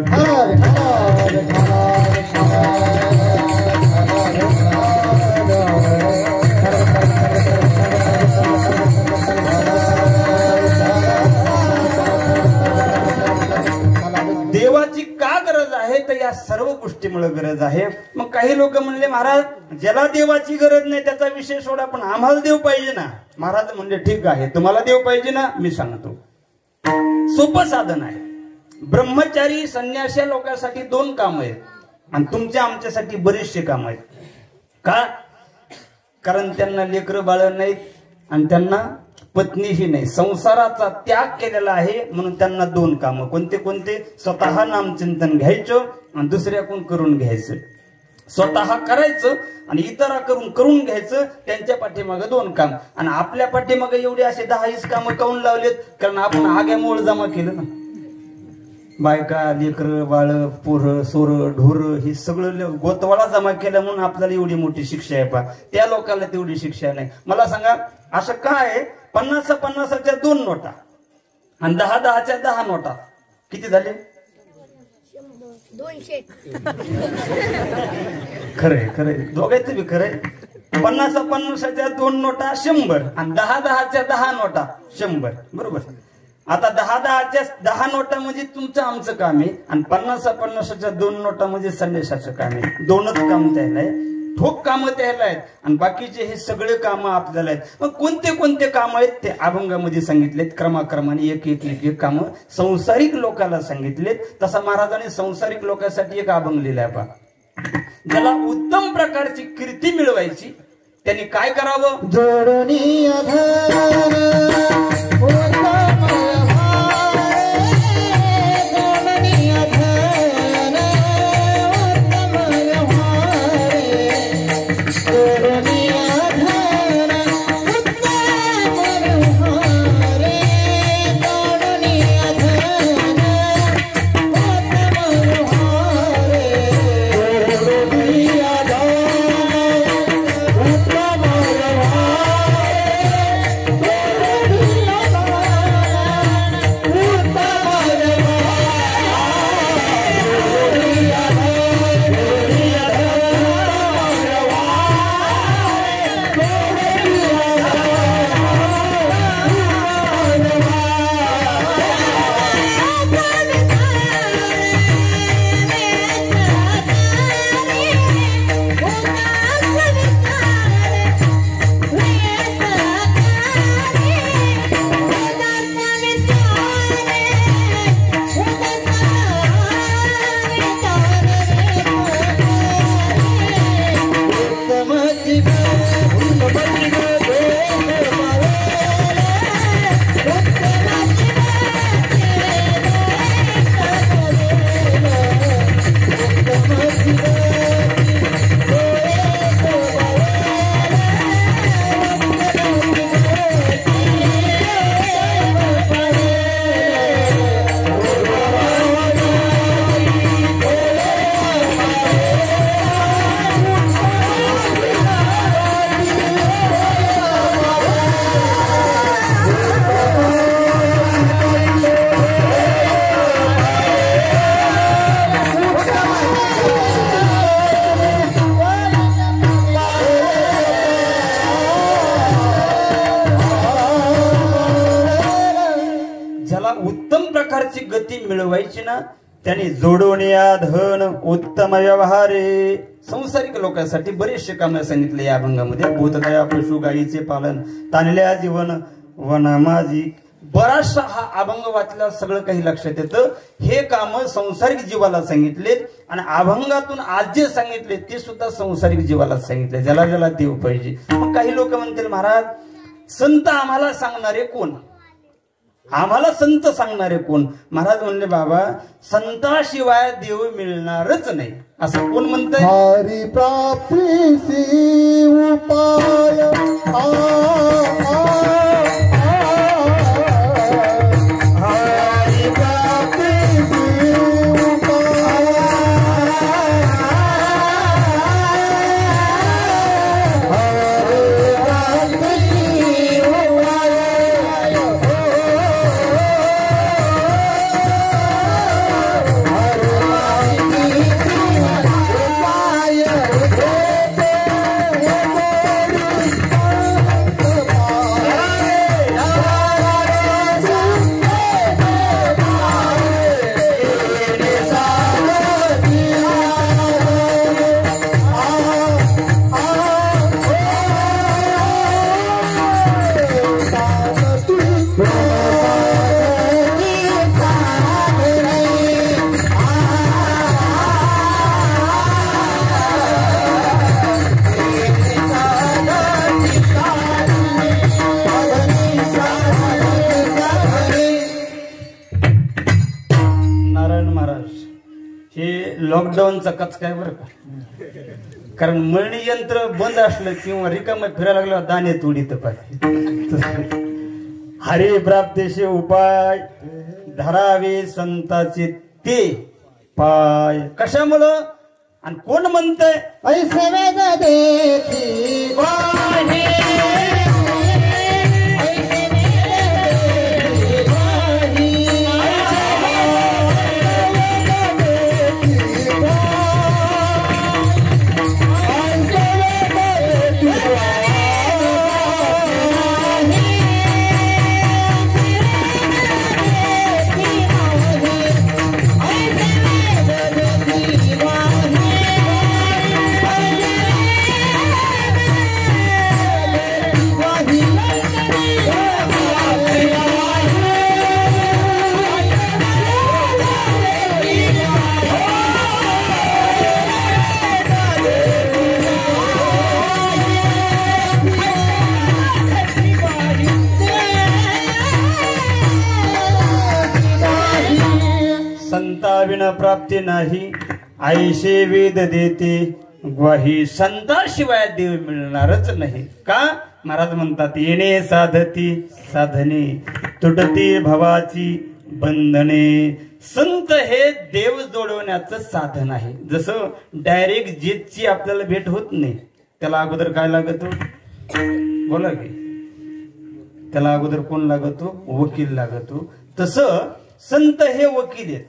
देवाची का गरज आहे, तर या सर्व गोष्टीमुळे गरज आहे. मग काही लोक म्हणले, महाराज ज्याला देवाची गरज नाही त्याचा विषय सोडा, पण आम्हाला देव पाहिजे ना. महाराज म्हणले ठीक आहे, तुम्हाला देव पाहिजे ना, मी सांगतो. सोपं साधन आहे. ब्रह्मचारी संन्यासी लोकांसाठी 2 काम आहेत, आणि तुमच्या आमच्यासाठी बरेचसे काम आहेत. का? कारण त्यांना लेकरं बाळ नाहीत आणि त्यांना पत्नीही नाही, संसाराचा त्याग केलेला आहे. म्हणून त्यांना 2 कामं. कोणते कोणते? स्वतः नामचिंतन घ्यायचं आणि दुसऱ्याकडून करून घ्यायचं. स्वतः करायचं आणि इतराकडून करून घ्यायचं. त्यांच्या पाठीमागे 2 काम. आणि आपल्या पाठीमागे एवढे असे 10-20 कामं काऊन लावलेत? कारण आपण आग्यामुळे जमा केलं ना. बायका लेकर बाळ पोरं सोरं ढोर ही सगळं गोतवाळा जमा केलं म्हणून आपल्याला एवढी मोठी शिक्षा आहे पा त्या लोकांना तेवढी शिक्षा नाही. मला सांगा असं काय आहे 50-50च्या 2 नोटा आणि 10-10च्या 10 नोटा किती झाले? 200. खरंय खरंय दोघांचं बी खरंय. 50-50च्या 2 नोटा 100 आणि 10-10च्या 10 नोटा 100 बरोबर. आता 10-10च्या 10 नोटा म्हणजे तुमचं आमचं काम आहे आणि 50-50च्या 2 नोटा म्हणजे संदेशाचं काम आहे. दोनच काम त्याला आहे, ठोक कामं त्याला आहेत आणि बाकीचे हे सगळे कामं आपल्याला आहेत. मग कोणते कोणते काम आहेत ते अभंगामध्ये सांगितलेत क्रमाक्रमाने एक एक एक एक कामं संसारिक लोकांना सांगितलेत. तसा महाराजांनी संसारिक लोकांसाठी एक अभंग लिहिलाय पा. ज्याला उत्तम प्रकारची कीर्ती मिळवायची त्यांनी काय करावं? जोडणी गती मिळवायची ना त्यांनी जोडवण्या धन उत्तम व्यवहारे संसारिक लोकांसाठी बरेचसे कामे सांगितले या अभंगामध्ये. भूतदया पशु गायीचे पालन ताणल्या जीवन वनामाजी बराचसा हा अभंग वाचला सगळं काही लक्षात येतं. हे काम संसारिक जीवाला सांगितलेत आणि अभंगातून आज जे सांगितले ते सुद्धा संसारिक जीवाला सांगितले. ज्याला ज्याला देव पाहिजे. मग काही लोक म्हणतील महाराज संत आम्हाला सांगणारे कोण? आम्हाला संत सांगणारे कोण? महाराज म्हणले बाबा संताशिवाय देव मिळणारच नाही असं कोण म्हणतंय? हरी प्राप्तीसी उपाय हरी प्राप्तीसी लॉकडाऊनचा कच काय बरं का. कारण मळणी यंत्र बंद असलं किंवा रिकाम फिरायला लागलं दाणे तोडीत पाहिजे. हरी प्राप्तीचे उपाय धरावे संताचे ते पाय. कशामुळं आणि कोण म्हणतंय? ऐसे वेद देखी वाहे, ऐसे वेद देखी वाही, संताविना प्राप्ती नाही, ऐशे वेद देते ग्वाही. संताशिवाय देव मिळणारच नाही. का? महाराज म्हणतात, येणे साधती साधने, तुटती भवाची बंधने. संत हे देव जोडवण्याचं साधन आहे. जसं डायरेक्ट जेथची आपल्याला भेट होत नाही, त्याला अगोदर काय लागतो? बोला की, त्याला अगोदर कोण लागतो? वकील लागतो. तसं संत हे वकील आहेत.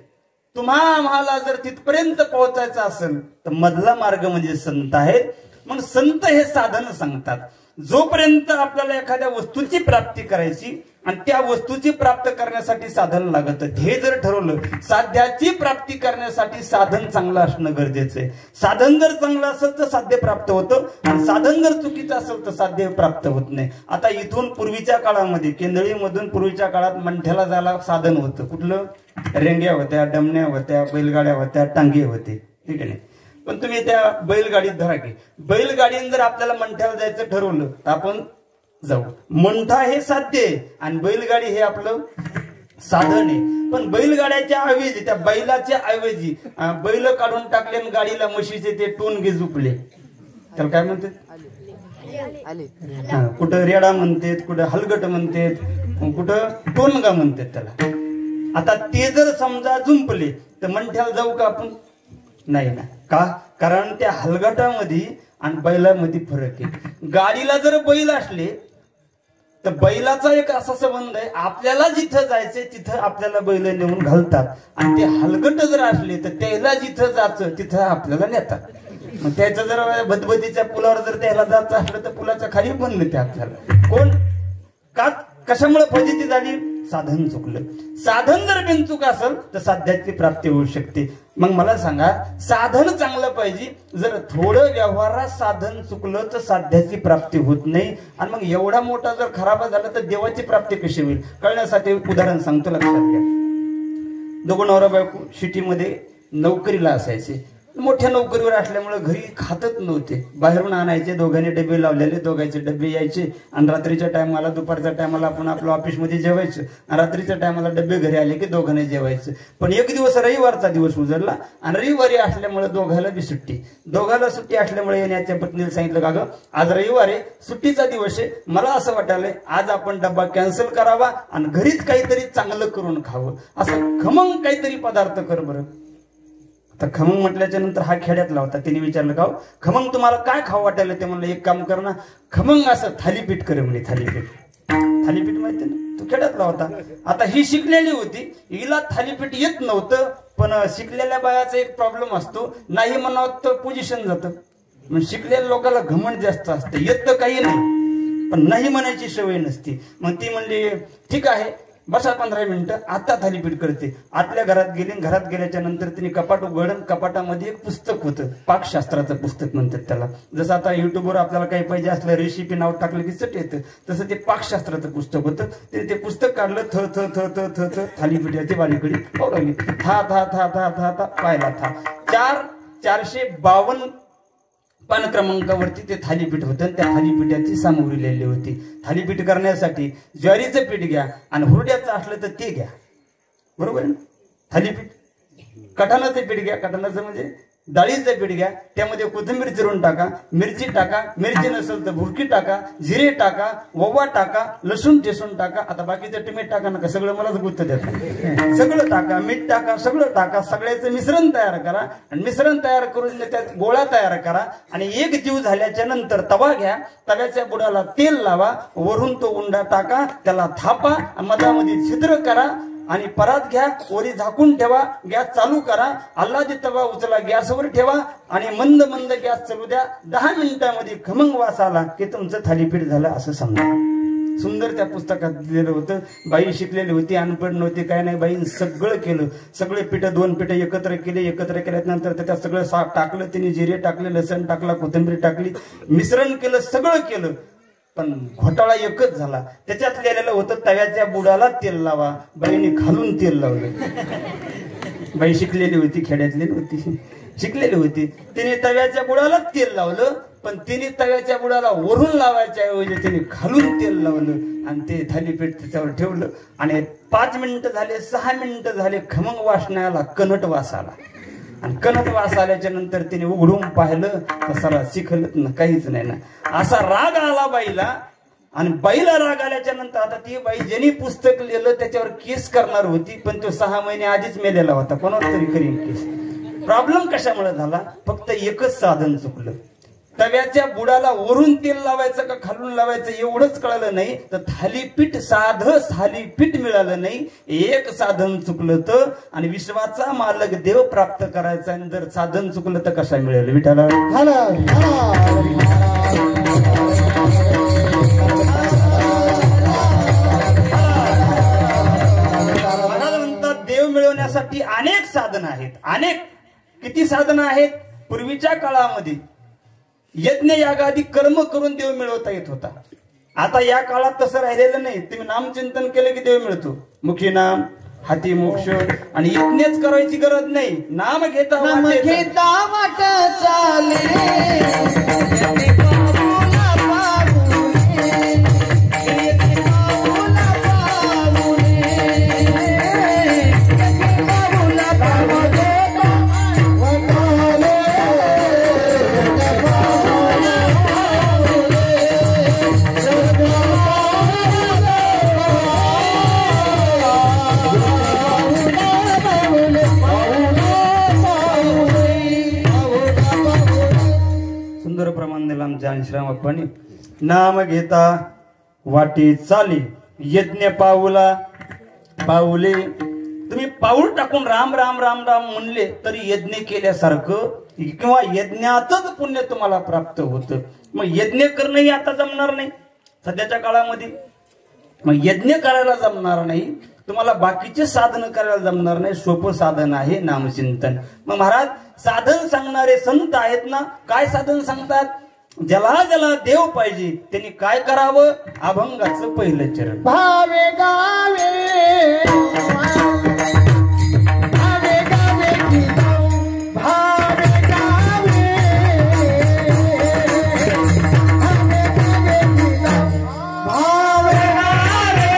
आम्हाला जर तिथपर्यंत पोहोचायचं असेल तर मधला मार्ग म्हणजे संत आहेत. मग संत हे साधन सांगतात. जोपर्यंत आपल्याला एखाद्या वस्तूची प्राप्ती करायची आणि त्या वस्तूची प्राप्त करण्यासाठी साधन लागत, हे जर ठरवलं, साध्याची प्राप्ती करण्यासाठी साधन चांगलं असणं गरजेचं आहे. साधन जर चांगलं असेल तर साध्य प्राप्त होतं, आणि साधन जर चुकीचं असेल तर साध्य प्राप्त होत नाही. आता इथून पूर्वीच्या काळामध्ये, केंदळीमधून पूर्वीच्या काळात मंठ्याला जायला साधन होतं. कुठलं? रेंग्या होत्या, डमण्या होत्या, बैलगाड्या होत्या, टांगे होते. ठीक आहे नाही? पण तुम्ही त्या बैलगाडीत धरा की, बैलगाडीने जर आपल्याला मंठ्याला जायचं ठरवलं तर आपण जाऊ. मंठा हे साध्य आहे आणि बैलगाडी हे आपलं साधन आहे. पण बैलगाड्याच्या ऐवजी, त्या बैलाच्या ऐवजी बैल काढून टाकले आणि गाडीला म्हशीचे ते टोनगे झुपले, त्याला काय म्हणतात? कुठं रेडा म्हणतात, कुठं हलगट म्हणतात, कुठं टोनगा म्हणतात त्याला. आता ते जर समजा जुंपले तर मंठ्याला जाऊ का आपण? नाही ना. का? कारण त्या हलगटामध्ये आणि बैलामध्ये फरक आहे. गाडीला जर बैल असले तर बैलाचा एक असा संबंध आहे, आपल्याला जिथं जायचंय तिथं आपल्याला बैल नेऊन घालतात, आणि ते हलगट जर असले तर त्याला जिथं जायचं तिथं आपल्याला नेतात. मग त्याचं जर भदभदीच्या पुलावर जर त्याला जायचं असलं तर पुलाच्या खाली पण नेते आपल्याला. कोण? का? कशामुळे फजिती झाली? साधन चुकलं. साधन जर बिनचूक असेल तर साध्याची प्राप्ती होऊ शकते. मग मला सांगा, साधन चांगलं पाहिजे, जर थोडं व्यवहारात साधन चुकलं तर साध्याची प्राप्ती होत नाही. आणि मग एवढा मोठा जर खराब झाला तर देवाची प्राप्ती कशी होईल? कळण्यासाठी उदाहरण सांगतो, लक्षात घ्या. दोघं नवरा बायको सिटीमध्ये नोकरीला असायचे. मोठ्या नोकरीवर असल्यामुळे घरी खातच नव्हते, बाहेरून आणायचे. दोघांनी डबे लावलेले, दोघांचे डबे यायचे, आणि रात्रीच्या टायमाला, दुपारच्या टायमाला आपण आपलं ऑफिसमध्ये जेवायचं, आणि रात्रीच्या टायमाला डबे घरी आले की दोघांनी जेवायचं. पण एक दिवस रविवारचा दिवस उजडला, आणि रविवारी असल्यामुळे दोघाला बी सुट्टी. दोघाला सुट्टी असल्यामुळे येण्याच्या पत्नीला सांगितलं, का ग आज रविवार आहे, सुट्टीचा दिवस आहे, मला असं वाटायलंय आज आपण डब्बा कॅन्सल करावा आणि घरीच काहीतरी चांगलं करून खावं, असं खमंग काहीतरी पदार्थ कर बरं. तर खमंग म्हटल्याच्या नंतर हा खेड्यातला होता. तिने विचारलं, का खमंग तुम्हाला काय खावं वाटायला? ते म्हणलं, एक काम कर ना, खमंग असं थालीपीठ कर म्हणे. थालीपीठ, थालीपीठ माहिती ना, तो खेड्यातला होता. आता ही शिकलेली होती, हिला थालीपीठ येत नव्हतं. पण शिकलेल्या बायाचा एक प्रॉब्लेम असतो, नाही म्हणावं तर पोझिशन जातं. मग शिकलेल्या लोकांना घमंड जास्त असतं, येत तर काही नाही पण नाही म्हणायची सवय नसती. मग ती म्हणली, ठीक आहे बसा 15 मिनिटं, आता थालीपीठ करते. आतल्या घरात गेली, घरात गेल्याच्या नंतर तिने कपाट उघडून, कपाटामध्ये एक पुस्तक होतं, पाकशास्त्राचं पुस्तक म्हणतात त्याला. जसं आता युट्यूबवर आपल्याला काही पाहिजे असलं, रेसिपी नाव टाकलं की चट येतं, तसं ते पाकशास्त्राचं पुस्तक होतं. ते पुस्तक काढलं, थ थ थ थ थ थ थालीपीठाची बारीकडी पवडली, था था था था था था पाहिला था. 452 पान क्रमांकावरती ते थालीपीठ होतं. त्या थालीपीठाची सामग्री लिहिली होती. थालीपीठ करण्यासाठी ज्वारीचं पीठ घ्या, आणि हुरड्याचं असलं तर ते घ्या, बरोबर आहे ना. थालीपीठ कटाणाचं पीठ घ्या, कटाणाचं म्हणजे डाळीचं पीठ घ्या, त्यामध्ये कोथिंबीर चिरून टाका, मिरची टाका, मिरची नसेल तर भुरकी टाका, जिरे टाका, ओवा टाका, लसूण ठेसून टाका. आता बाकीचं टिमीट टाका नका, सगळं मलाच गुत्त देतात. सगळं टाका, मीठ टाका, सगळं टाका, सगळ्याचं मिश्रण तयार करा आणि मिश्रण तयार करून त्यात गोळा तयार करा आणि एक जीव झाल्याच्या नंतर तवा घ्या, तव्याच्या बुडाला तेल लावा, वरून तो उंडा टाका, त्याला थापा, मधामध्ये छिद्र करा आणि परात घ्या, वरी झाकून ठेवा, गॅस चालू करा, अल्लादी तवा उचला, गॅसवर ठेवा आणि मंद मंद गॅस चालू द्या. 10 मिनिटांमध्ये खमंग वास आला की तुमचं थालीपीठ झालं असं समजा. सुंदर त्या पुस्तकात दिलेलं होतं. बाई शिकलेली होती, अनपढ नव्हती, काय नाही, बाईन सगळं केलं. सगळे पिठं 2 पिठं एकत्र केल्यानंतर त्याच्यात सगळं टाकलं, तिने जिरे टाकले, लसण टाकला, कोथिंबीर टाकली, मिश्रण केलं, सगळं केलं. पण घोटाळा एकच झाला. त्याच्यात लिहिलेलं होतं तव्याच्या बुडाला तेल लावा. बाईने खालून तेल लावलं. बाई शिकलेली होती, खेड्यातली होती, शिकलेली होती. तिने तव्याच्या बुडाला तेल लावलं, पण तिने तव्याच्या बुडाला वरून लावायच्या ऐवजी तिने खालून तेल लावलं आणि ते थालीपीठ त्याच्यावर ठेवलं आणि 5 मिनिटं झाले, 6 मिनिटं झाले, खमंग वास नाही आला, कणट वास आला. आणि कणट वास आल्याच्या नंतर तिने उघडून पाहिलं तर सारा शिकलत ना, काहीच नाही ना. असा राग आला बाईला. आणि बाईला राग आल्याच्या नंतर आता ती बाई ज्यांनी पुस्तक लिहिलं त्याच्यावर केस करणार होती, पण तो 6 महिने आधीच मेलेला होता, कोणावर तरी करीन केस. प्रॉब्लेम कशामुळे झाला? फक्त एकच साधन चुकलं. तव्याच्या बुडाला वरून तेल लावायचं का खालून लावायचं एवढंच कळलं नाही, तर थालीपीठ साधं थालीपीठ मिळालं नाही. एक साधन चुकलं तर, आणि विश्वाचा मालक देव प्राप्त करायचा, आणि जर साधन चुकलं तर कसा मिळेल? विठाला महाराज म्हणतात देव मिळवण्यासाठी अनेक साधनं आहेत. अनेक किती साधनं आहेत? पूर्वीच्या काळामध्ये यज्ञ यागादी कर्म करून देव मिळवता येत होता. आता या काळात तसं राहिलेलं नाही. तुम्ही नामचिंतन केलं की देव मिळतो. मुखी नाम, हाती मोक्ष, आणि यज्ञच करायची गरज नाही. नाम घेता वाट चाले श्रीराम बाप्पांनी. नाम घेता वाटी चाली, यज्ञ पाऊला पाऊले. तुम्ही पाऊल टाकून राम राम राम राम म्हणले तरी यज्ञ केल्यासारखं किंवा यज्ञातच पुण्य तुम्हाला प्राप्त होतं. मग यज्ञ करणंही आता जमणार नाही सध्याच्या काळामध्ये. मग यज्ञ करायला जमणार नाही, तुम्हाला बाकीचे साधन करायला जमणार नाही. सोपं साधन आहे नामचिंतन. मग महाराज साधन सांगणारे संत आहेत ना, काय साधन सांगतात? ज्याला ज्याला देव पाहिजे त्यांनी काय करावं? अभंगाचं पहिलं चरण. भावे गावे भावे गावे भावे गावे भावे गावे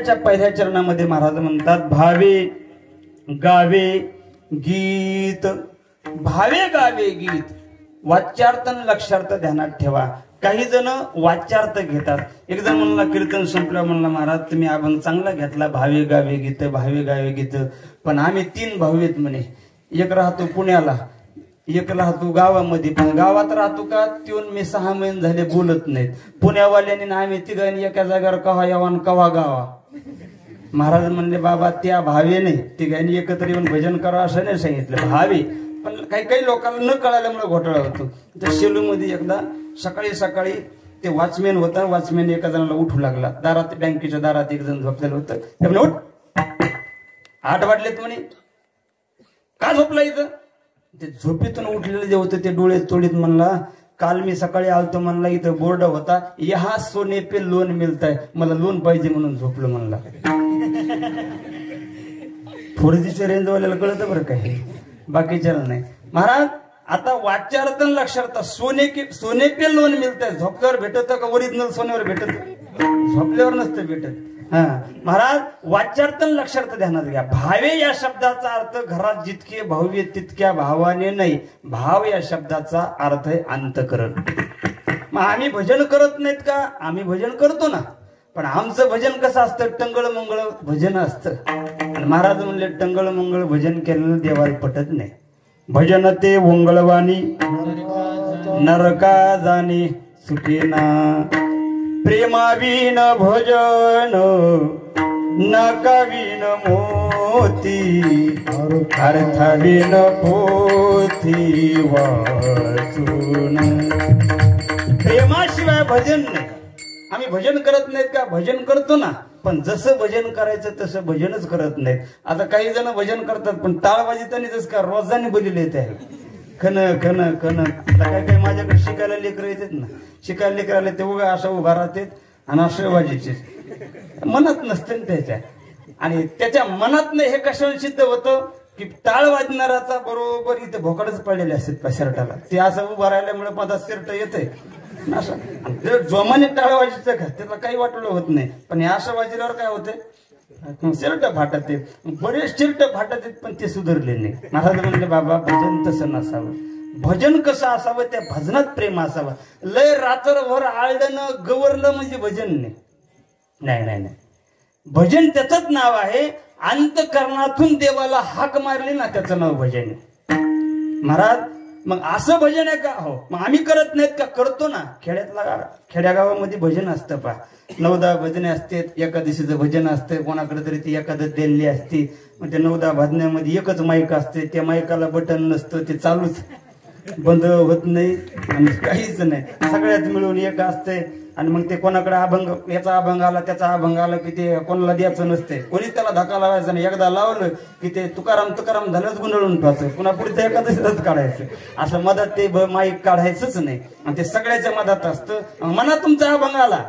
मंगळाच्या पहिल्या चरणामध्ये महाराज म्हणतात भावे गावे गीत. भावे गावे गीत, वाच्यार्थ आणि लक्षार्थ ध्यानात ठेवा. काही जण वाच्यार्थ घेतात. एक जण म्हणला कीर्तन संपलं, म्हणला महाराज तुम्ही अभंग चांगला घेतला, भावे गावे गीत, भावे गावे गीत, पण आम्ही 3 भाऊ आहेत म्हणे. एक राहतो पुण्याला, एक राहतो गावामध्ये, पण गावात राहतो का तिथून मी 6 महिने झाले बोलत नाहीत. पुण्यावाल्याने आम्ही तिघांनी एका जागेवर कवा यावा आणि कवा गावा. महाराज म्हणले बाबा त्या भावे नाही, तिघांनी एकत्र येऊन भजन करा असं नाही सांगितलं, भावे. पण काही काही लोकांना न कळाल्यामुळे घोटाळा होतो. तर शेलूमध्ये एकदा सकाळी सकाळी ते वॉचमॅन होता, वॉचमॅन एका जणाला उठू लागला. दारात, बँकेच्या दारात एक जण झोपलेलं होतं. ते म्हणे उठ, 8 वाजलेत म्हणे, का झोपला इथं? ते झोपेतून उठलेलं जे होतं ते डोळे तोडीत म्हणला, काल मी सकाळी आलतो म्हणला, इथं बोर्ड होता, यहा सोने पे लोन मिळताय, मला लोन पाहिजे म्हणून झोपलो म्हणला. 4Gच्या रेंजवाल्याला कळतं बरं काय, बाकीच्याला नाही. महाराज आता वाच्यार्थ लक्षार्थ, सोने पे लोन मिळतंय, झोपल्यावर भेटत का ओरिजिनल सोन्यावर भेटत? झोपल्यावर नसतं भेटत. हा महाराज वाच्यार्थ लक्षार्थ ध्यानात घ्या. भावे या शब्दाचा अर्थ घरात जितके भाव्य तितक्या भावाने नाही. भाव या शब्दाचा अर्थ आहे अंतःकरण. मग आम्ही भजन करत नाहीत का? आम्ही भजन करतो ना, पण आमचं भजन कसं असतं? टंगळ मंगळ भजन असतं. आणि महाराज म्हणले टंगळ मंगळ भजन केलेलं देवाला पटत नाही. भजन ते ओंगळवाणी नरका जाणे सुटेना, प्रेमाविन भजन नकाविन मोती, अर्थाविन पोथी वाचून. प्रेमाशिवाय भजन नाही. आम्ही भजन करत नाहीत का? भजन करतो ना, पण जसं भजन करायचं तसं भजनच करत नाहीत. आता काही जण भजन करतात पण टाळबाजी त्यांनी जसं का रोजाने बोललेले आहेत आहे, खन खन खन. आता काही काही माझ्याकडे शिकायला लेकरं येतात ना, शिकायला लेकर आले ते उगा असं उभा राहतात आणि आश्रयबाजीचे मनात नसते त्याच्या. आणि त्याच्या मनात नाही हे कशावर सिद्ध होतं की टाळ वाजणाराचा बरोबर इथे भोकाडच पडलेले असतात शर्टाला. ते असं उभं राहिल्यामुळे माझा शर्ट येतंय असं. जोमाने टाळ वाजायचं का त्याला काही वाटलं होत नाही, पण हे असं वाजल्यावर काय होतंय? शर्ट फाटत आहेत, बरेच शर्ट फाटत आहेत, पण ते सुधारले नाही. महाराज म्हणले बाबा भजन तसं नसावं. भजन कसं असावं? त्या भजनात प्रेम असावं. लय रात्रभर आळडणं गवरलं म्हणजे भजन नाही. नाही नाही नाही, भजन त्याचंच नाव आहे. अंतःकरणातून देवाला हाक मारली ना त्याचं नाव भजन आहे. महाराज मग असं भजन आहे का? हो. मग आम्ही करत नाहीत का? करतो ना. खेड्यागावामध्ये भजन असतं पहा, 9-10 भजने असतात. एकादशीचं भजन असतं, कोणाकडे तरी ती एकादश दिलेली असते. मग ते 9-10 भजनामध्ये एकच माईक असते, त्या माईकाला बटन नसतं, ते चालूच बंद होत नाही आणि काहीच नाही, सगळ्यात मिळून एक असते. आणि मग ते कोणाकडे अभंग, याचा अभंग आला त्याचा अभंग आला की ते कोणाला द्यायचं नसते, कोणीच त्याला धक्का लावायचा नाही. एकदा लावलं की ते तुकाराम तुकाराम झालंच गुंडळून ठेवायचं, पुन्हा पुढच्या एकादशीलाच काढायचं. असं मधात ते माईक काढायचंच नाही. आणि ते सगळ्याच्या मधात असतं. मना तुमचा अभंग आला,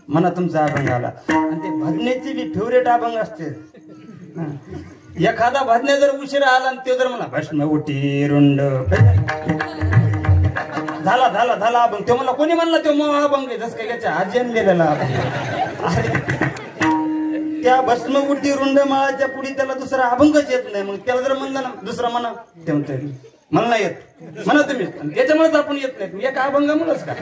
मना तुमचा अभंग आला. आणि ते भजनेचे बी फेवरेट अभंग असते. एखादा भजने जर उशिरा आला आणि ते जर म्हणा भस्म उठी रुंड झाला झाला झाला अभंग, ते मला कोणी म्हणला तो मग अभंग जस काही याच्या आजी आणलेला अभंग. त्या भस्म उठी रुंड माळाच्या पुढे त्याला दुसरा अभंगच येत नाही. मग त्याला जर म्हणलं ना दुसरा म्हणा, ते म्हणतोय मला नाही येत, म्हणा तुम्ही. त्याच्यामुळेच आपण येत नाही, एका अभंगामुळेच का?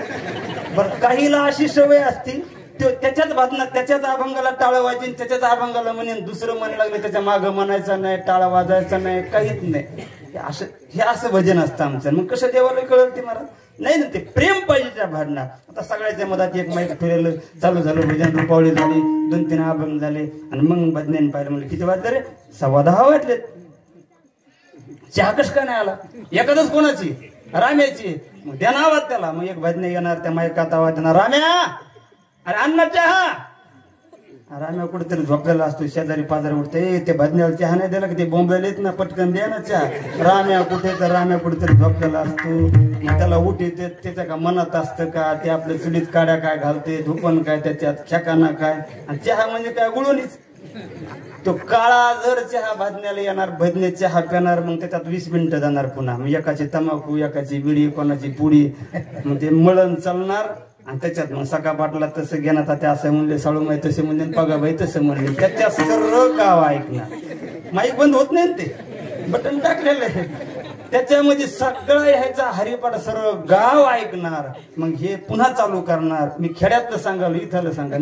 बरं काहीला अशी सवय असती त्याच्याच भाजनात त्याच्याच अभंगाला टाळ वाजून त्याच्याच अभंगाला म्हणेन दुसरं म्हणायला लागले त्याच्या मागं म्हणायचं नाही, टाळ वाजायचा नाही, काहीच नाही. हे असं भजन असतं आमचं. मग कसं देवाला कळलं ते महाराज? नाही ना, ते प्रेम पाहिजे त्या भाजनात. आता सगळ्याच्या मधात एक माईक फिरलं, चालू झालं भजन, रुपावळी झाली, 2-3 अभंग झाले आणि मग भजनेन पाहिलं. म्हणजे किती वाजले रे? 10:15 वाजलेत. चहा कस का नाही आला? एखादच कोणाची? राम्याची. मग द्या ना आवाज त्याला. मग एक भजने येणार, त्या माईकात आवाज देणार, राम्या अरे अण्णा चहा. राम्या कुठेतरी झोपलेला असतो, शेजारी पाजारी उठते, ते भजन्याला चहा नाही दिला की ते बोंबलेले ना, पटकन द्या ना चहा. राम्या कुठे तर राम्या कुठेतरी झोपलेला असतो. मग त्याला उठ येते, त्याच्या का मनात असतं का? ते आपल्या चुलीत काड्या काय घालते, धुपण काय त्याच्यात, खेकाना काय. आणि चहा म्हणजे काय? गुळवणीच. तो काळा जर चहा भाजण्याला येणार, भजने चहा पिणार, मग त्याच्यात 20 मिनिटं जाणार पुन्हा. मग एकाची तंबाखू, एकाची बिडी, कोणाची पुडी, मग ते मळण चालणार आणि त्याच्यात मग सका पाटला तसं घेणार ते असं म्हणले, साळूमाई तसे म्हणले, पगाबाई तसं म्हणले. त्याच्या सर्व गाव ऐकणार. माईक बंद होत नाही ते, बटन टाकलेलं आहे. त्याच्यामध्ये सगळं ह्याचा हरिपाठ सर्व गाव ऐकणार. मग हे पुन्हा चालू करणार. मी खेड्यातलं सांगाल, इथलं सांगा.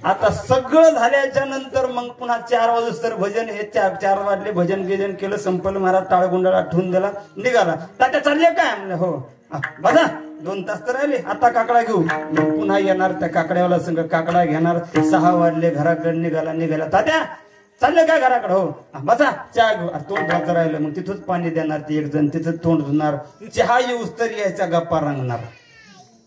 आता सगळं झाल्याच्या नंतर मग पुन्हा 4 वाजता भजन, हे 4 वाजले, भजन गिजन केलं, संपलं. महाराज टाळगुंडाला ठेवून दिला, निघाला. तात्या चालले काय म्हणलं, हो बघा 2 तास तर राहिले, आता काकडा घेऊ. मग पुन्हा येणार त्या काकड्यावाला संग, काकडा घेणार. 6 वाजले, घराकडे निघाला. तात्या चाललं काय घराकडे, हो बसा चहा घेऊ. तोंड धुवायचं राहिलं, मग तिथंच पाणी देणार. ती एक जण तिथं तोंड धुणार. चहा येऊस तर यायचा गप्पा रंगणार.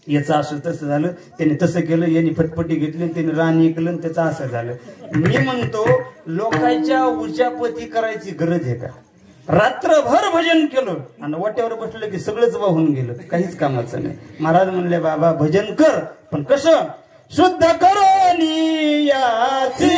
याचं असं तसं झालं, त्याने तसं केलं, यांनी फटफटी घेतली, त्याने रान ऐकलं, त्याचं असं झालं. मी म्हणतो लोकांच्या उचापती करायची गरज आहे का? रात्रभर भजन केलं आणि वाट्यावर बसलं की सगळंच वाहून गेलं, काहीच कामाचं नाही. महाराज म्हणले बाबा भजन कर, पण कसं? शुद्ध करून याची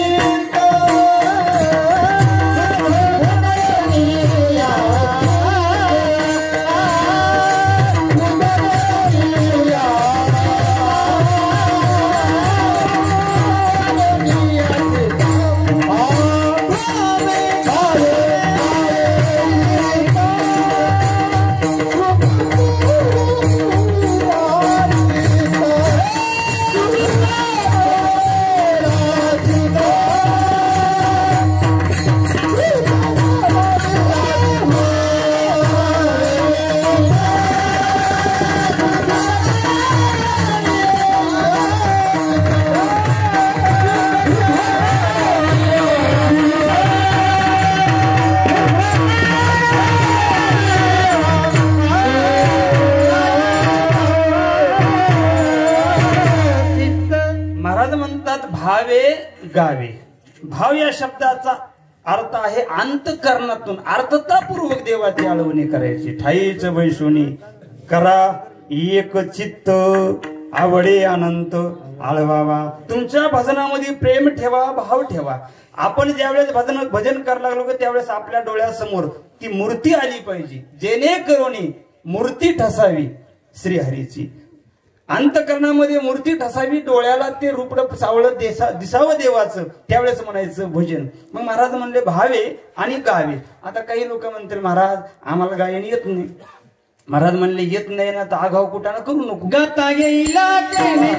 गावे. भाव या शब्दाचा अर्थ आहे अंतःकरणातून अर्थतापूर्वक देवाची आळवणी करायची. ठाईच वैशोनी करा एक चित्त, आवडे अनंत आळवावा. तुमच्या भजनामध्ये प्रेम ठेवा, भाव ठेवा. आपण ज्यावेळेस भजन करायला लागलो की त्यावेळेस आपल्या डोळ्यासमोर ती मूर्ती आली पाहिजे, जेणेकरून मूर्ती ठसावी श्रीहरीची. अंतकरणामध्ये मूर्ती ठसावी, डोळ्याला ते रूपडं सावळं दिसावं देवाचं, त्यावेळेस म्हणायचं भजन. मग महाराज म्हणले भावे आणि गावे. आता काही लोक म्हणतील महाराज आम्हाला गायन येत नाही. महाराज म्हणले येत नाही ना तर आगाव कुटाणा करू नको. गाता येईल हरी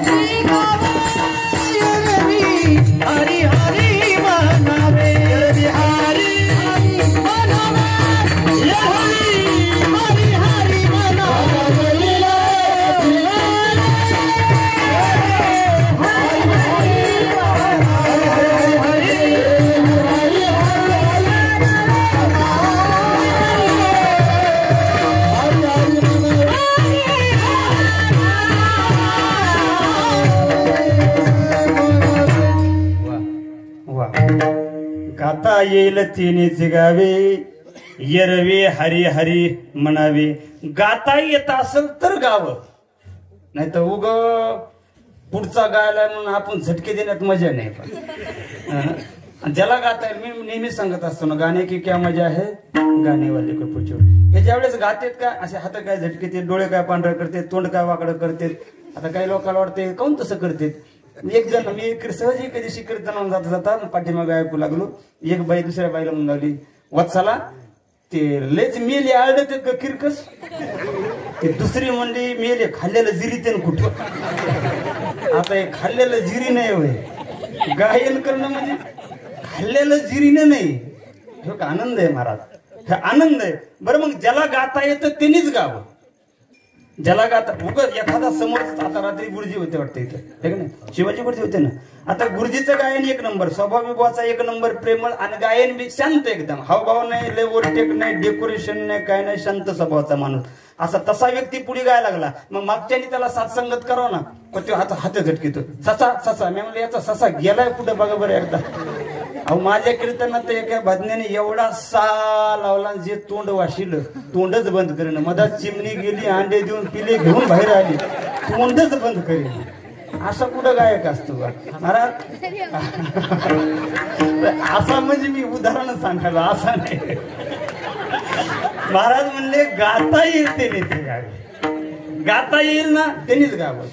हरी म्हणावे, हरी हरी गाता येईल तिनेच गावे, येरवे हरी हरी म्हणावे. गाता येत असेल तर गाव, नाही तर उग पुढचा गायला म्हणून आपण झटके देण्यात मजा नाही. पण ज्याला गाता येईल, मी नेहमी सांगत असतो ना, गाणे की क्या मजा आहे गाणे वाले को पूछो. हे ज्यावेळेस गातेत काय असे हात काय झटके, डोळे काय पांढरे करते, तोंड काय वाकडं करते. आता काही लोकांना वाटते काऊन तसं करते. एक जण मी सहज एका दिवशी कीर्तनाला जाता जाता पाठीमागे ऐकू लागलो. एक बाई दुसऱ्या बाईला म्हणून लागली, वत्साला ते लेच मेले आळडत का किरकस. ते दुसरी म्हणली मेले खाल्लेलं जिरी ते कुठं. आता हे खाल्लेलं जिरी नाही होय, गायन करणं म्हणजे खाल्लेलं जिरीनं नाही. हे का आनंद आहे महाराज, हे आनंद आहे. बरं मग ज्याला गाता येतं त्यांनीच गावं. ज्याला गाता उगत एखादा समोर, आता रात्री गुरुजी होते वाटतं इथे, हे का नाही, शिवाजी गुरुजी होते ना. आता गुरुजीचं गायन एक नंबर, स्वभाव विभावाचा एक नंबर, प्रेमळ आणि गायन बी शांत एकदम. हावभाव नाही, लय ओरटेक नाही, डेकोरेशन नाही, काय नाही, शांत स्वभावाचा माणूस. असा तसा व्यक्ती पुढे गायला लागला. मग मागच्यानी त्याला साथसंगत करावं ना, पण तो हात झटकितो, ससा ससा. मी म्हणलं याचा ससा गेलाय पुढे बघा बरं एकदा. अहो माझ्या कीर्तनात एका भजनाने एवढा सा लावला, जे तोंड वाशिलं तोंडच बंद करेन. मधात चिमणी गेली, अंडे देऊन पिले घेऊन बाहेर आली, तोंडच बंद करेन. असा कुठं गायक असतो का महाराज? असा म्हणजे मी उदाहरण सांगायला असा नाही. महाराज म्हणले गाता येते नाही ते गावे. गाता येईल ना त्यांनीच गावं.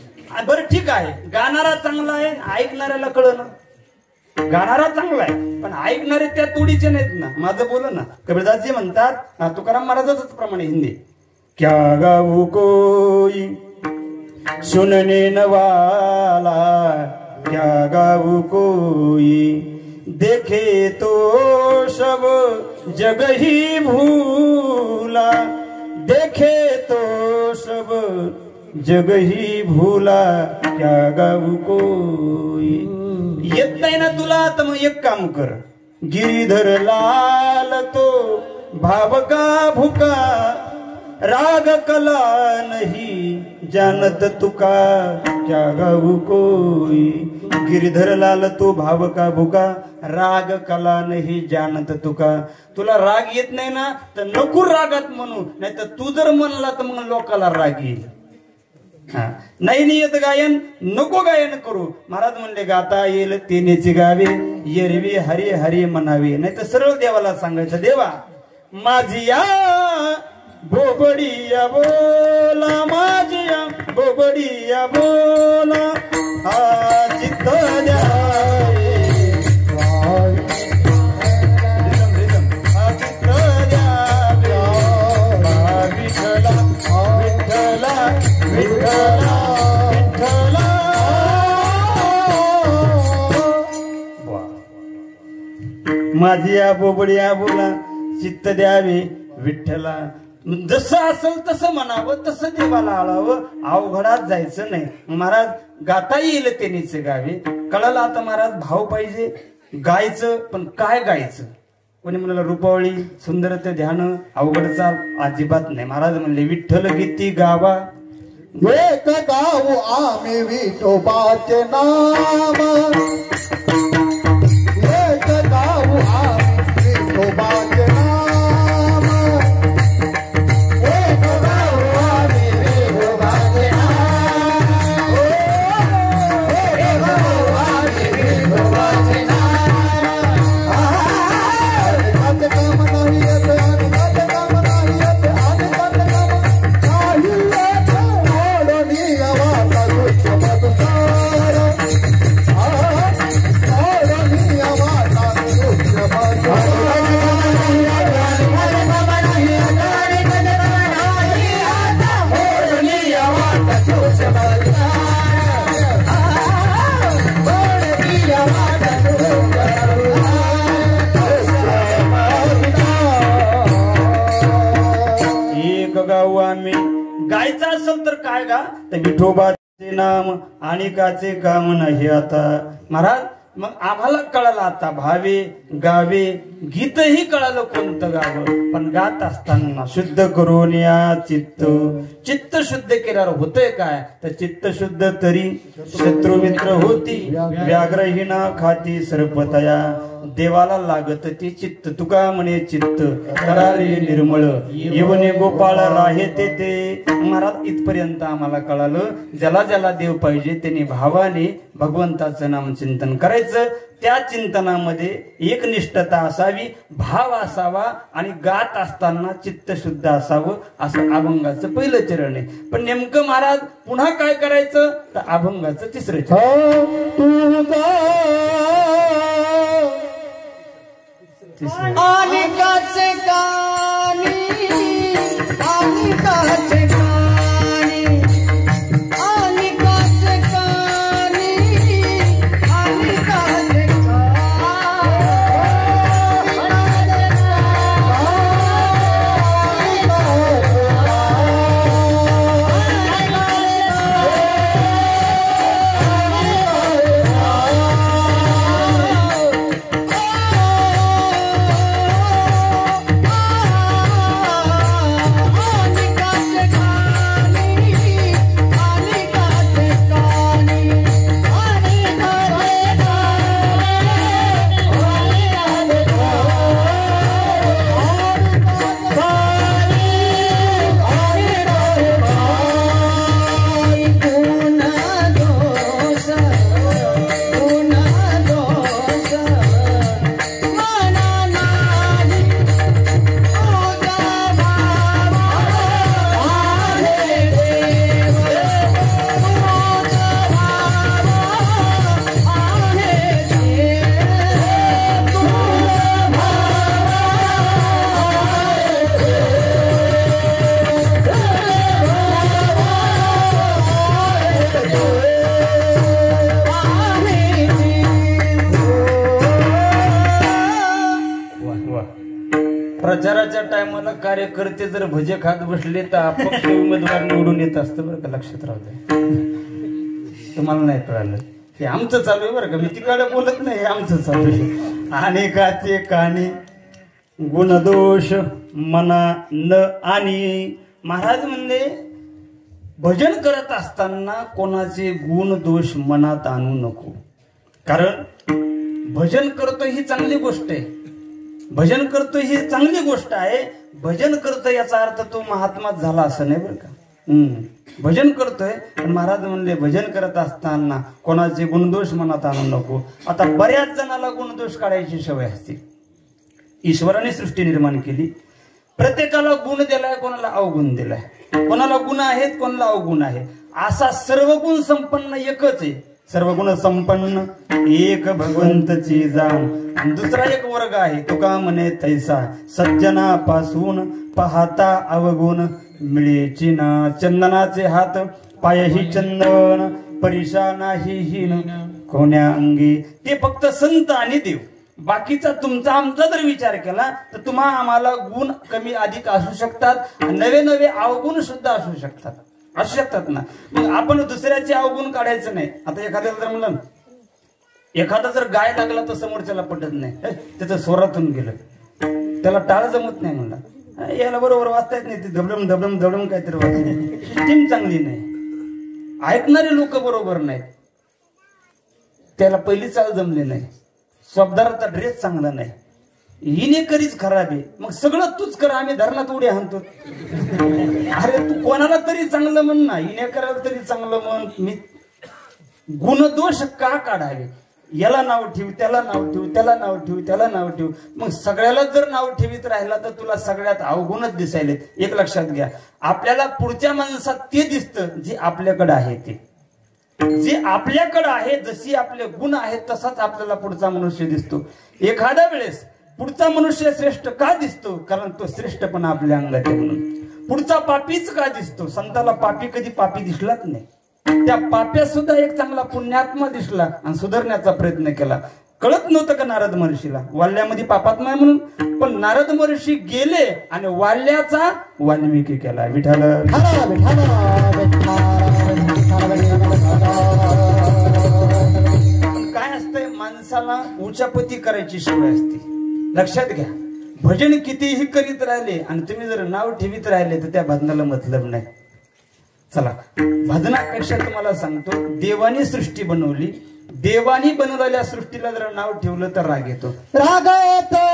बरं ठीक आहे, गाणारा चांगला आहे, ऐकणाऱ्याला कळलं. गाणारा चांगला आहे पण ऐकणारे त्या तोडीचे नाहीत ना. माझं बोल ना, कबीरदासजी म्हणतात, तुकाराम महाराजाच प्रमाणे हिंदी, क्या गाऊ कोई सुनने न वाला, क्या गाऊ कोई देखे तो सब जग ही भूला, देखे तो सब जग ही भूला, क्या गाऊ कोई. येत नाही ना तुला तर मग एक काम कर, गिरीधर लाल तो भाव का भुका, राग कला नहीं जानत तुका, क्या गाऊ कोई. गिरधर लाल तो भाव का भुका, राग कला नाही जानत तुका. तुला राग येत नाही ना तर नको रागात म्हणू, नाही तर तू जर म्हणला तर मग लोकाला राग येईल. नाही येत गायन नको गायन करू. महाराज म्हणले गाता येईल तेनेचे गावे, एरवी हरी हरी म्हणावे. नाही तर सरळ देवाला सांगायचं, देवा माझिया बोबडिया बोला, माझिया बोबडिया बोला, हा चित्त द्या माझी या बोबडिया बोला, चित्त द्यावे विठ्ठला. जसं असेल तसं म्हणावं, तसं देवाला आळावं, अवघडात जायचं नाही. महाराज गाता येईल तेनीच गावे. कळालं आता महाराज, भाव पाहिजे गायचं, पण काय गायचं. कोणी म्हणाला रुपावळी सुंदर ते ध्यान अवघड चाल, अजिबात नाही. महाराज म्हणले विठ्ठल गीती गावा, एक गाऊ आम्ही विठोबाचे नाम, एक गाऊ आम्ही विठोबाचे नाम, एक गाऊ आम्ही विठोबाचे नाम, एक गाऊ आम्ही विठोबाचे नाम. आदिकांत काम नाही येत, आदिकांत काम नाही येत, आदिकांत काम नाही येत. ओढणी आवाज तुझ मधुसार, ओढणी आवाज तुझ मधुसार. एक गाऊ आम्ही. गायचं असेल तर काय गा, तर विठोबाचे नाम आणि काचे काम नाही आता. महाराज मग आम्हाला कळालं आता, भावे गावे गीतही कळालं कोणतं गावं. पण गात असताना शुद्ध करून या चित्त, चित्त शुद्ध केल्यावर होतंय काय, तर चित्त शुद्ध तरी शत्रू मित्र होती, व्याघ्रहीना खाती सर्पतया. देवाला लागत ते चित्त, तुका म्हणे चित्त करारे निर्मळ, येवने गोपाळ राहे ते. महाराज इथपर्यंत आम्हाला कळालं, ज्याला ज्याला देव पाहिजे त्यांनी भावाने भगवंताचं नाम चिंतन करायचं. त्या चिंतनामध्ये एकनिष्ठता असावी, भाव असावा आणि गात असताना चित्त शुद्ध असावं, असं अभंगाचं पहिलं चरण आहे. पण नेमकं महाराज पुन्हा काय करायचं, तर अभंगाचं तिसरं चरण. आनिकाचे कानी, आनिकाचे कानी, आनिकाचे कानी, आनिकाचे प्रचाराच्या टायमाला कार्यकर्ते जर भजे खात बसले तर अपक्ष उमेदवार निवडून येत असतं बरं का, लक्षात राहू द्या. तुम्हाला नाही कळालं, हे आमचं चालू आहे बरं का, मी तिकडे बोलत नाही, हे आमचं चालू आहे. अनेकाचे कानी गुणदोष मना न आणि महाराज म्हणले भजन करत असताना कोणाचे गुण दोष मनात आणू नको. कारण भजन करतो ही चांगली गोष्ट आहे, भजन करतो ही चांगली गोष्ट आहे. भजन करतो याचा अर्थ तो महात्माच झाला असं नाही बरं का. भजन करतोय पण महाराज म्हणले भजन करत असताना कोणाचे गुणदोष मनात आणू नको. आता बऱ्याच जणाला गुणदोष काढायची सवय असते. ईश्वराने सृष्टी निर्माण केली, प्रत्येकाला गुण दिलाय, कोणाला अवगुण दिलाय, कोणाला गुण आहेत कोणाला अवगुण आहे. असा सर्व गुण संपन्न एकच आहे, सर्व गुण संपन्न एक भगवंतची जाण. आणि दुसरा एक वर्ग आहे तुका म्हणे तैसा सज्जनापासून पाहता अवगुण मिळेची ना. चंदनाचे हात पायही चंदन परिशा नाही हीन कोण्या अंगी. ते फक्त संत आणि देव. बाकीचा तुमचा आमचा जर विचार केला तर तुम्हा आम्हाला गुण कमी अधिक असू शकतात, नवे नवे अवगुण सुद्धा असू शकतात ना. मग आपण दुसऱ्याचे अवगुण काढायचं नाही. आता एखाद्याला जर म्हणलं, एखादा जर गाय लागला तर समोरच्याला पटत नाही, त्याचं स्वरातून गेलं, त्याला टाळ जमत नाही. म्हणला याला बरोबर वाचता येत नाही, ते धबडम धबडम धबडम काहीतरी वाचते, सिस्टीम चांगली नाही, ऐकणारे लोक बरोबर नाहीत, त्याला पहिली चाल जमली नाही, शब्दार्थ ड्रेस चांगला नाही, हिने करीच खराब आहे, मग सगळं तूच कर, आम्ही धरणात उडी हाणतो. अरे तू कोणाला तरी चांगलं म्हण ना, हिने करायला तरी चांगलं म्हण. मी गुणदोष का काढावे, याला नाव ठेव, त्याला नाव ठेव, त्याला नाव ठेव, त्याला नाव ठेव. मग सगळ्याला जर नाव ठेवीत राहिला तर तुला सगळ्यात अवगुणच दिसायले. एक लक्षात घ्या, आपल्याला पुढच्या माणसात ते दिसतं जे आपल्याकडे आहे, ते जे आपल्याकडे आहे, जशी आपले गुण आहेत तसाच आपल्याला पुढचा मनुष्य दिसतो. एखाद्या वेळेस पुढचा मनुष्य श्रेष्ठ का दिसतो, कारण तो श्रेष्ठ पण आपल्या अंगात आहे म्हणून. पुढचा पापीच का दिसतो, संताला पापी कधी पापी दिसलाच नाही. त्या पाप्यात सुद्धा एक चांगला पुण्यात्मा दिसला आणि सुधारण्याचा प्रयत्न केला. कळत नव्हतं का नारद महर्षीला वाल्यामध्ये पापात्मा आहे म्हणून, पण नारद महर्षी गेले आणि वाल्याचा वाल्मिकी केला. विठाल काय असतंय, माणसाला उचापती करायची सवय असते. लक्षात घ्या, भजन कितीही करीत राहिले आणि तुम्ही जर नाव ठेवीत राहिले तर त्या भजनाला मतलब नाही. चला, भजनापेक्षा तुम्हाला सांगतो, देवाने सृष्टी बनवली, देवानी बनवलेल्या सृष्टीला जर नाव ठेवलं तर राग येतो. राग येतो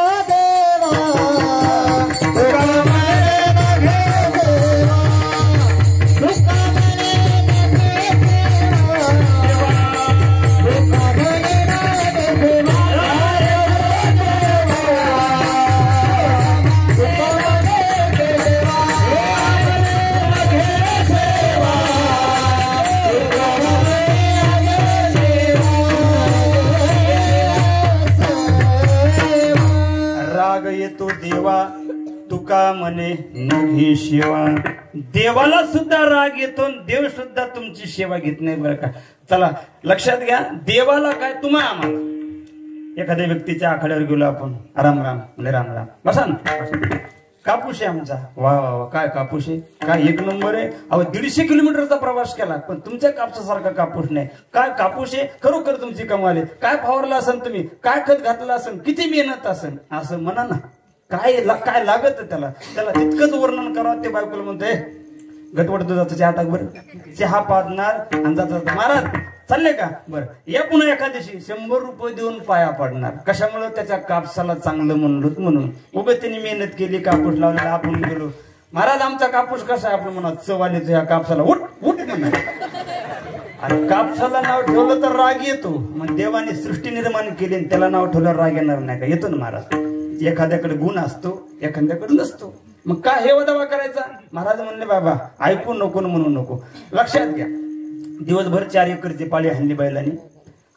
येतो देवा तुका म्हणे नघी सेवा. देवाला सुद्धा राग येतो, देव सुद्धा तुमची सेवा घेत नाही बरं का. चला लक्षात घ्या, देवाला काय तुम्हा आम्हाला. एखाद्या व्यक्तीच्या आखाड्यावर गेलो आपण, राम राम म्हणजे राम राम, बसा ना. कापूस आहे आमचा, वा वा वा, काय कापूस आहे, काय एक नंबर आहे. अहो 150 किलोमीटरचा प्रवास केला पण तुमच्या कापसासारखा कापूस नाही. काय कापूस आहे, खरोखर तुमची कमाल आहे. काय फवारला असेल तुम्ही, काय खत घातलं असेल, किती मेहनत असेल, असं म्हणा ना. काय काय लागत त्याला तितकंच वर्णन करावं. ते बायकोला म्हणतोय गटवट दुधाचा चहा टाक बरं, चहा पाजणार आणि जातात. महाराज चालले का, बरं या पुन्हा एखाद्याशी 100 रुपये देऊन पाया पडणार. कशामुळे, त्याच्या कापसाला चांगलं म्हणलो म्हणून. उगाच त्यांनी मेहनत केली, कापूस लावलेला, आपण गेलो, महाराज आमचा कापूस कसा आहे, आपण म्हणा चव आली ह्या कापसाला, उठ उठ म्हणा. आणि कापसाला नाव ठेवलं तर राग येतो. मग देवाने सृष्टी निर्माण केली आणि त्याला नाव ठेवलं राग येणार नाही का, येतो ना महाराज. एखाद्याकडे गुण असतो, एखाद्याकडे नसतो. मग काय हे वदावा करायचा. महाराज म्हणले बाबा ऐकू नको म्हणू नको. लक्षात घ्या, दिवसभर 4 एकरची पाळी हाणली बैलांनी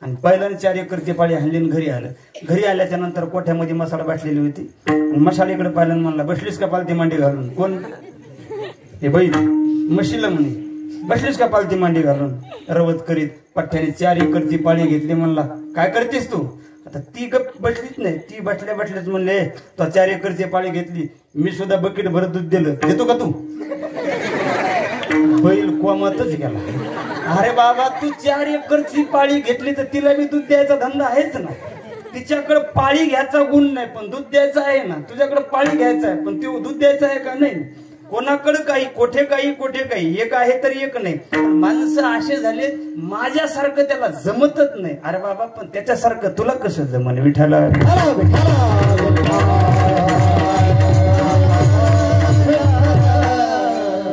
आणि बैलाने 4 एकरची पाळी हाणली आणि घरी आलं. घरी आल्याच्या नंतर कोठ्यामध्ये मसाला बाटलेली होती. मसालीकडे पाहिलं म्हणला बसलीस का पालती मांडी घालून. कोण, हे बैल म्हशीला म्हणे, बसलीस का पालती मांडी घालून. रवत करीत पठ्ठ्याने 4 एकरची पाळी घेतली. म्हणला काय करतेस तू. आता ती गप बसलीच नाही, ती बसल्या बसल्याच म्हणले तो 4 एकरची पाळी घेतली, मी सुद्धा बकेट भरत दूध दिलं, देतो का तू? बैल कोमातच गेला. अरे बाबा तू 4 एकरची पाळी घेतली तर तिला मी दूध द्यायचा धंदा आहेच ना. तिच्याकडे पाळी घ्यायचा गुण नाही पण दूध द्यायचं आहे ना. तुझ्याकडे पाळी घ्यायचा आहे पण ते दूध द्यायचं आहे का नाही. कोणाकडे काही कोठे काही एक आहे तर एक नाही. माणसं असे झाले माझ्यासारखं त्याला जमतच नाही. अरे बाबा पण त्याच्यासारखं तुला कसं जमल विठ्ठला.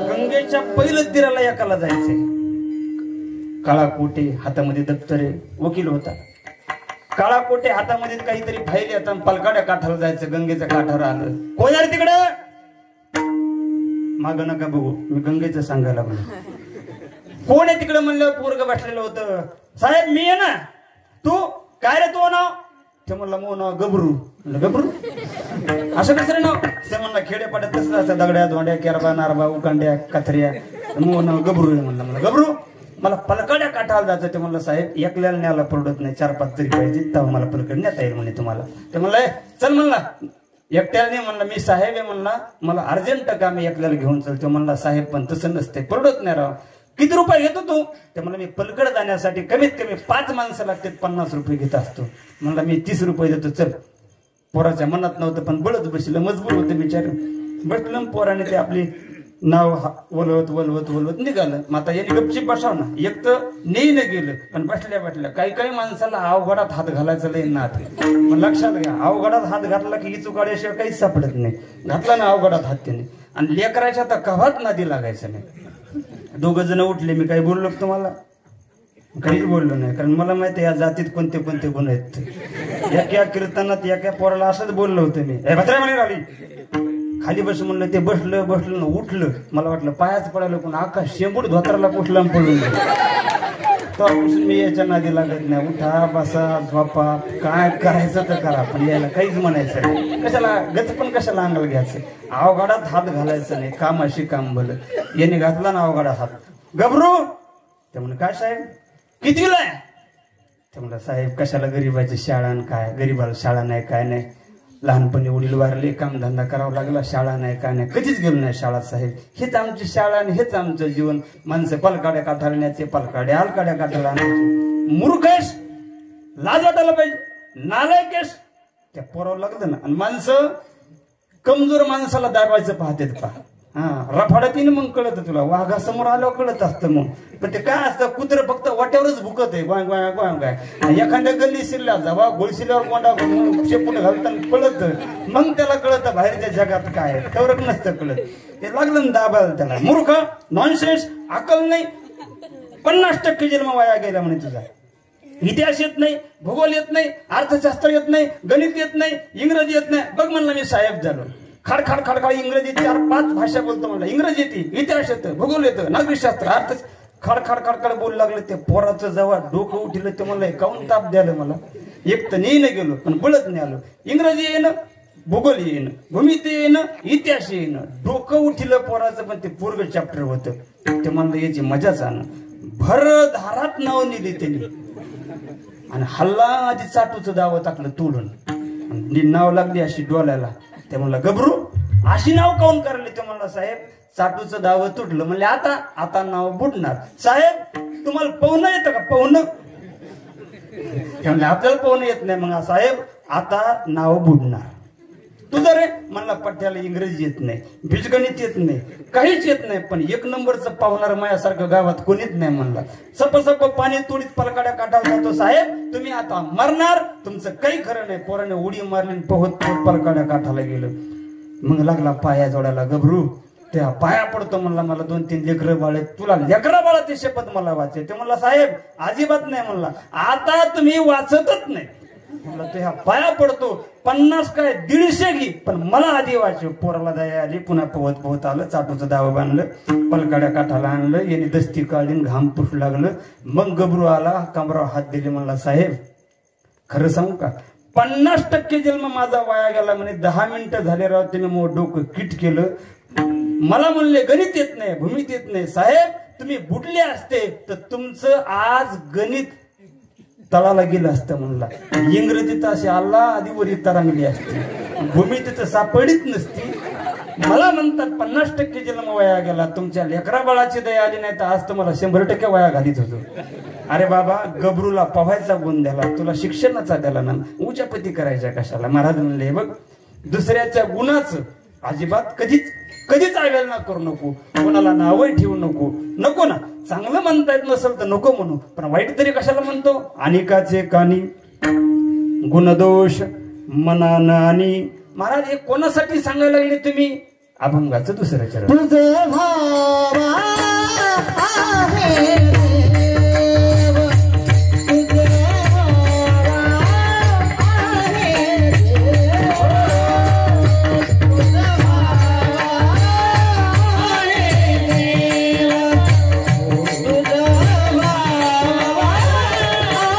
गंगेच्या पहिलं तीराला एकाला जायचंय. काळा कोटे हातामध्ये दप्तरे, वकील होता. काळा कोटे हातामध्ये काहीतरी फाईल येतात, पलकाड्या काठाला जायचं. गंगेच्या काठावर आलं. कोण आहे तिकडं? माग नका बघू, मी गंगेचं सांगायला म्हणून. कोण आहे तिकडे म्हणलं पोरग बसलेलं होतं. साहेब मी आहे ना. तू काय रे तू नाव? ते म्हणला मो नाव गबरू. गबरू असं कसं नाव? ते म्हणला खेडेपाड्यात तसं असं दगड्या धोंड्या केरबा नारबा उकांड्या काथऱ्या. मो नाव गबरू आहे म्हणलं. मला गबरू मला पलकाड्या काठाला जायचं. ते म्हणलं साहेब एकल्याला न्यायला परवडत नाही, 4-5 तरी पाहिजे तेव्हा मला पलकड नेता येईल म्हणे तुम्हाला. ते म्हणलं चल म्हणला. एकट्याला नाही म्हणला, मी साहेब आहे म्हणला, मला अर्जंट काम आहे, एकल्याला घेऊन चलतो म्हणला. साहेब पण तसं नसते, परवडत नाही राव. किती रुपये घेतो तू? ते म्हणला मी पलकड जाण्यासाठी कमीत कमी 5 माणसं लागतात, 50 रुपये घेत असतो. म्हणला मी 30 रुपये देतो चल. पोराच्या मनात नव्हतं पण बळच बसलं, मजबूर होतं बिचार. बसलं पोराने ते आपली नाव वलवत निघालं. मग आता याने गपची बसाव ना. एक तर नेईन गेलं पण बसल्या काही माणसाला अवघडात हात घालायचं लई नात. मग लक्षात घ्या, अवघडात हात घातला की ही चुकाड्याशिवाय काहीच सापडत नाही. घातला ना अवघडात हात त्याने. आणि लेकराच्या तर कव्हात नादी लागायचं नाही. 2 जण उठले. मी काही बोललो तुम्हाला? काहीच बोललो नाही, कारण मला माहिती या जातीत कोणते कोणते गुण आहेत. एका कीर्तनात एका पोराला असंच बोललो होतं मी. भद्रा म्हणे राहिली खाली बस म्हणलं. ते बसलं ना उठलं. मला वाटलं पायाच पडायला, कोण आकाश शेंबूड धोत्राला कुठला पडून. तेव्हापासून मी याच्या नादी लागत नाही. उठा बसा झोपा काय करायचं तर करा, पण यायला काहीच म्हणायचं कशाला. गच पण कशाला अंगाला घ्यायचं. अवघडात हात घालायचं नाही, कामाशी काम भलं. याने घातला ना अवघडात हात. गबरू ते म्हणे काय साहेब कितीला आहे? ते म्हणलं साहेब कशाला गरीबाची शाळा काय, गरीबाला शाळा नाही काय नाही. लहानपणी वडील वारले, कामधंदा करावा लागला, शाळा नाही काय नाही, कधीच गेलो नाही शाळा साहेब. हेच आमची शाळा आणि हेच आमचं जीवन. माणसं पलकाड्या काठाळण्याचे, पलकाड्या हलकाड्या काठाला आणायचे. मूर्खेश लाज वाटायला पाहिजे, नालायकेश. त्या पोरावं लागलं ना. आणि माणसं कमजोर माणसाला दाबायचं पाहतात पहा. रफाड्यातीने मग कळत तुला, वाघासमोर आल्यावर कळत असतं. मग पण ते काय असतं, कुत्र फक्त वाट्यावरच भुकत आहे गोय गोय गोय गाय. एखाद्या गल्ली शिरल्या जावा गोळशिल्यावर कोंडा शेपूट घालताना कळत, मग त्याला कळत बाहेरच्या जगात काय आहे. तेवढं नसतं कळत. ते लागलं ना दाबायला त्याला. मूर्ख, नॉनसेन्स, अकल नाही. 50% जन्म वाया गेला म्हणे तुझा. इतिहास येत नाही, भूगोल येत नाही, अर्थशास्त्र येत नाही, गणित येत नाही, इंग्रजी येत नाही. बघ म्हणलं मी साहेब झालो. खडखड इंग्रजी 4-5 भाषा बोलतो म्हणलं. इंग्रजी येते, इतिहास येतं, भूगोल येतं, नागरिकशास्त्र, अर्थ. खडखड बोलू लागलं. ते पोराचं जेव्हा डोकं उठलं ते म्हणलं काऊन ताप द्यायला मला. एक तर नेईन गेलो पण बळत नाही आलो. इंग्रजी येणं, भूगोल येणं, भूमिती येणं, इतिहास येणं. डोकं उठलं पोराचं. पण ते पूर्व चॅप्टर होतं. ते म्हणलं याची मजाच आणं. भर धारात नाव नेली त्यांनी आणि हल्ला आधी चाटूचं दावं टाकलं तोडून. नाव लागली अशी डोल्याला. ते म्हणलं गबरू अशी नाव काऊन करले? ते म्हणलं साहेब चाटूचं दावं तुटलं. म्हणले आता नाव बुडणार. साहेब तुम्हाला पोहणं येतं का? पोहणं? ते म्हणले आपल्याला पोहणं येत नाही. मग साहेब आता नाव बुडणार. तुझं रे? म्हणला पट्ट्याला इंग्रजी येत नाही, बीजगणित येत नाही, काहीच येत नाही. पण 1 नंबरचं पावणार माझ्यासारखं गावात कोणीच नाही. म्हणला सप पाणी तोडीत पलकाड्या काठाला जातो. साहेब तुम्ही आता मरणार, तुमचं काही खरं नाही. पोराने उडी मारली, पोहत पलकाड्या काठाला गेलं. मग लागला पाया जोडायला. गबरू त्या पाया पडतो म्हणला. मला 2-3 लेकरं बाळ. तुला लेकरं बाळाची शपथ मला वाचे. ते म्हणला साहेब अजिबात नाही. म्हणला आता तुम्ही वाचतच नाही. म्हणलं ते ह्या पाया पडतो. 50 काय 150 घे पण मला आधी वाचव. पोराला दया आली. पुन्हा पोहत आलं. चाटूचं दावं बांधलं, पलकाड्या काठाला आणलं. याने दस्ती काढून घाम पुसू लागलं. मग गबरू आला, कमरावर हात दिले. म्हणला साहेब खरं सांगू का 50% जन्म माझा वाया गेला म्हणे. 10 मिनिटं झाले राव. तुम्ही मग डोकं किट केलं. मला म्हणले गणित येत नाही, भूमिती येत नाही. साहेब तुम्ही बुडले असते तर तुमचं आज गणित तळाला गेलं असतं म्हणला. इंग्रजीत अशी आला आधी वरी तरंगली असती, भूमी तिथं सापडीत नसती. मला म्हणतात 50% जन्म वया गेला, तुमच्या लेकरा बाळाची दया आली नाही तर आज तुम्हाला 100% वया घालीत होतो. अरे बाबा, गबरूला पवायचा गुण द्याला, तुला शिक्षणाचा द्याला ना, उचापती करायच्या कशाला. महाराज म्हणले बघ, दुसऱ्याच्या गुणाचं अजिबात कधीच आवेदना करू नको, कोणाला नावही ठेवू नको ना. चांगलं म्हणता येत नसेल तर नको म्हणू, पण वाईट तरी कशाला म्हणतो. अनेकाचे कानी गुणदोष मनानं आणि. महाराज हे कोणासाठी सांगायला लागले तुम्ही? अभंगाचं दुसरं चरण. तुझे भावा आहे देव, तुझे भावा आहे देव, तुझे भावा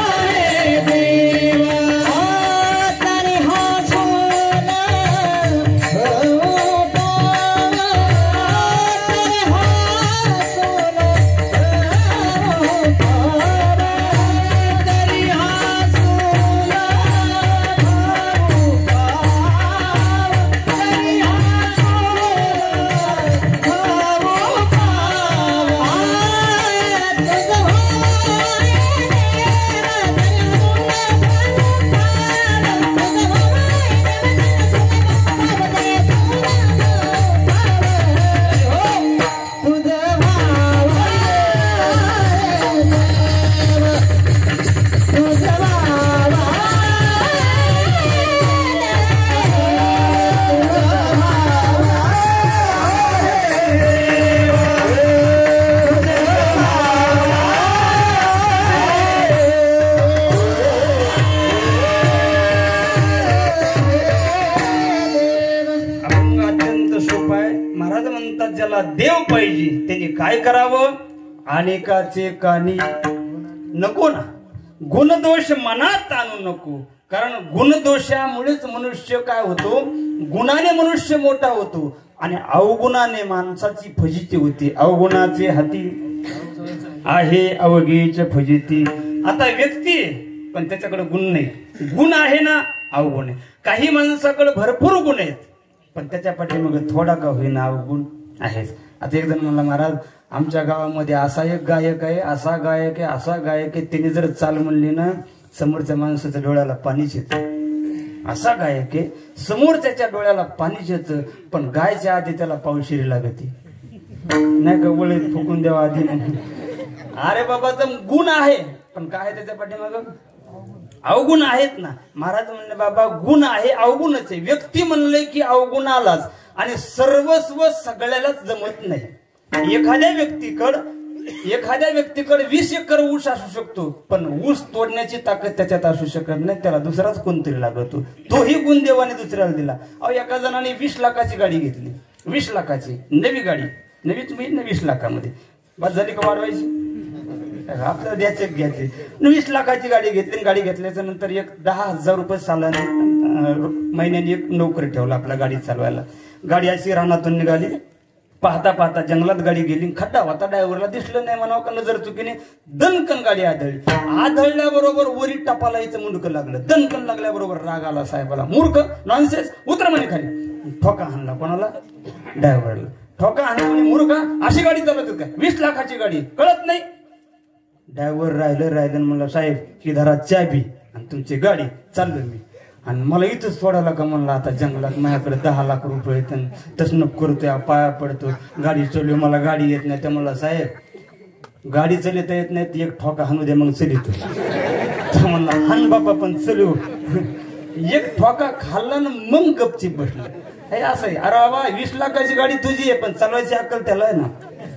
आहे देव, तुझे भावा आहे देव. तरी हा सोना ज्याला देव पाहिजे त्यांनी काय करावं? अनेकाचे कानी नको ना, गुणदोष मनात आणू नको. कारण गुणदोषामुळेच मनुष्य काय होतो? गुणाने मनुष्य मोठा होतो आणि अवगुणाने माणसाची फजिती होती. अवगुणाचे हाती आहे अवघीच फजिती. आता व्यक्ती पण त्याच्याकडे गुण नाही, गुण आहे ना अवगुण आहे. काही माणसाकडे भरपूर गुण आहेत पण त्याच्या पाठीमागे थोडा का होईना अवगुण आहेच. आता एक जण म्हणला, महाराज आमच्या गावामध्ये असा एक गायक आहे, असा गायक आहे, असा गायक आहे, त्याने जर चाल म्हणली ना समोरच्या माणसाच्या डोळ्याला पाणीच येतं. असा गायक आहे, समोरच्याच्या डोळ्याला पाणीच येतं, पण गायच्या आधी त्याला पावशिरी लागते नाही का, वळीत फुकून द्यावा आधी. अरे बाबाचा गुण आहे पण काय त्याच्या पाठीमागं अवगुण आहेत ना. महाराज म्हणले बाबा गुण आहे अवगुणच आहे. व्यक्ती म्हणले की अवगुण आलाच आणि सर्वस्व सगळ्यालाच जमत नाही. एखाद्या व्यक्तीकडे 20 एकर ऊस असू शकतो पण ऊस तोडण्याची ताकद त्याच्यात असू शकत नाही, त्याला दुसराच कोणतरी लागतो. तोही गुण देवाने दुसऱ्याला दिला. अहो एका जणाने 20 लाखाची गाडी घेतली, 20 लाखाची नवी गाडी, नवी तुम्ही 20 लाखामध्ये बस झाली का वाढवायची? आपल्याला घ्यायचे 20 लाखाची गाडी घेतली. गाडी घेतल्याच्या नंतर एक 10,000 रुपये सालाने महिन्याने एक नोकरी ठेवला आपल्या गाडी चालवायला. गाडी अशी रानातून निघाली, पाहता पाहता जंगलात गाडी गेली, खड्डा होता, ड्रायव्हरला दिसलं नाही म्हणावं का नजर चुकीने दणकन गाडी आदळल्याबरोबर वरी टपाला यायचं मुंडकं लागलं. दणकन लागल्याबरोबर राग आला साहेबाला, मूर्ख नॉनसेन्स उतर म्हणे खाली. ठोका हाणला कोणाला? ड्रायव्हरला. ठोका हाणला म्हणे मूर्ख, अशी गाडी चालवत का? 20 लाखाची गाडी कळत नाही? ड्रायव्हर राहिलं म्हणलं साहेब ही धरा चाबी आणि तुमची गाडी, चाललो मी. आणि मला इथंच सोडायला का म्हणलं, आता जंगलात माझ्याकडे 10 लाख रुपये आहेत, तसं करतोय, पाया पडतो, गाडी चालू, मला गाडी येत नाही. त्या म्हणला साहेब गाडी चालवता येत नाही, एक ठोका हाणू दे मग चलितो. म्हणला हान बापा पण चलू. एक ठोका खाल्ला ना मग गपचीप बसलं. हे असं आहे. अरे बाबा 20 लाखाची गाडी तुझी आहे पण चालवायची अक्कल त्याला आहे ना.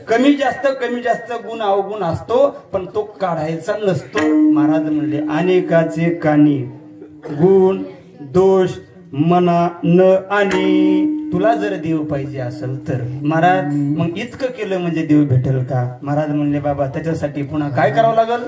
कमी जास्त गुण अवगुण असतो पण तो काढायचा नसतो. महाराज म्हणले अनेकाचे कानी गुण दोष मना न आणि. तुला जर देव पाहिजे असेल तर महाराज मग इतकं केलं म्हणजे देव भेटेल का? महाराज म्हणले बाबा त्याच्यासाठी पुन्हा काय करावं लागल?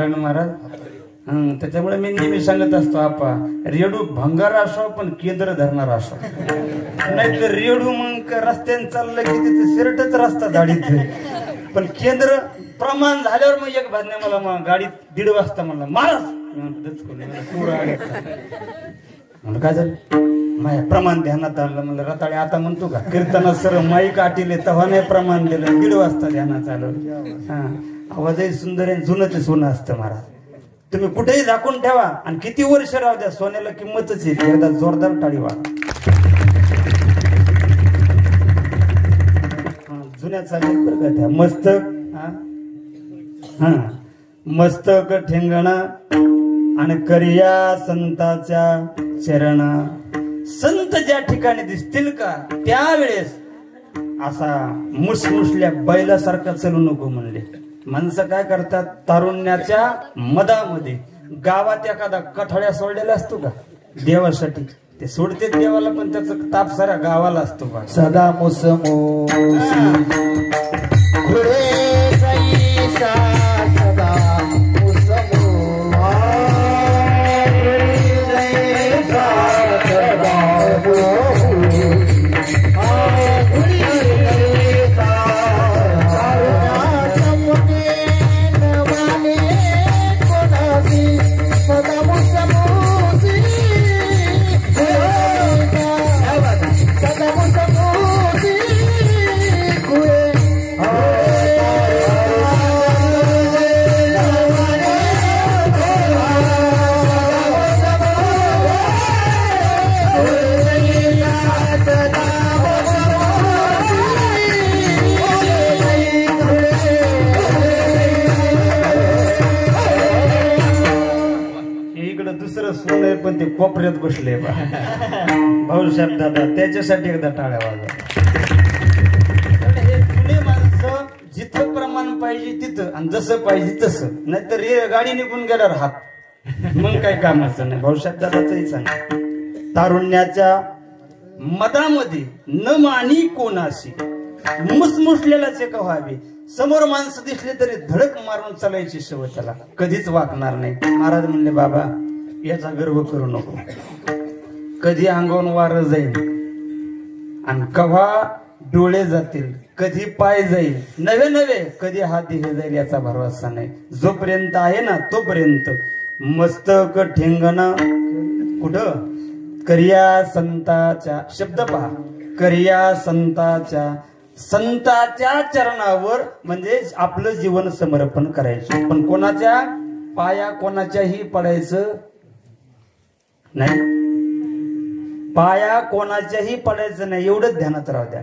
ना महाराज. त्याच्यामुळे मी नेहमी सांगत असतो आपा रेडू भंगार असावं पण केंद्र धरणार असावं. नाही तर रेडू मग रस्त्याने चाललं की तिथे शिरटच रस्ता झाडीत. पण केंद्र प्रमाण झाल्यावर मग एक भाजने मला मग गाडीत 1:30 वाजता म्हणला महाराज म्हणलं काय झालं. माया प्रमाण ध्यानात आणलं. म्हणलं रताळे आता म्हणतो का कीर्तना सर माईक आटीले तेव्हा नाही प्रमाण दिलं. 1:30 वाजता ध्यानात आलं. आवाजही सुंदर आहे. जुनं ते सोनं असतं महाराज. तुम्ही कुठेही झाकून ठेवा आणि किती वर्ष राहू द्या सोन्याला किंमतच येते. एकदा जोरदार टाळी वाजवा. जुन्या चालेल बरं का त्या. मस्तक मस्तक ठेंगणा आणि करिया संताच्या चरण. संत ज्या ठिकाणी दिसतील का त्यावेळेस असा मुसमुसल्या बैलासारखा चलू नको म्हणले. माणसं काय करतात तारुण्याच्या मधामध्ये गावात एखादा कठाळ्या सोडलेला असतो का देवासाठी ते सोडते देवाला पण त्याचा ताप साऱ्या गावाला असतो का. सदा मुसमोसी घुरे कैसा सदा मुसमो सोनं पण ते कोपऱ्यात बसले भाऊसाहेब दादा त्याच्यासाठी एकदा टाळ्या वाजवा. हे जुने माणसं जिथं प्रमाण पाहिजे तिथं आणि जसं पाहिजे तसं. नाहीतर हे गाडी निघून गेल्यावर हात मग काही कामाचं नाही. भाऊसाहेब दादाचंही सांग. तारुण्याच्या मधामध्ये न मानी कोणाशी मुसमुसलेलाच एक व्हावे. समोर माणसं दिसले तरी धडक मारून चालायची सवय त्याला कधीच वाकणार नाही. महाराज म्हणले बाबा याचा गर्व करू नको. कधी अंगावून वारं जाईल आणि कव्हा डोळे जातील कधी पाय जाईल नवे नवे कधी हात हे जाईल याचा भरवसा नाही. जोपर्यंत आहे ना तोपर्यंत मस्तक ठेंगणा कुठं करिया संताच्या शब्द पहा. करिया संताच्या चरणावर म्हणजे आपलं जीवन समर्पण करायचं. पण कोणाच्या पाया कोणाच्याही पडायचं नाही. पाया कोणाच्याही पडायचं नाही एवढंच ध्यानात राहू द्या.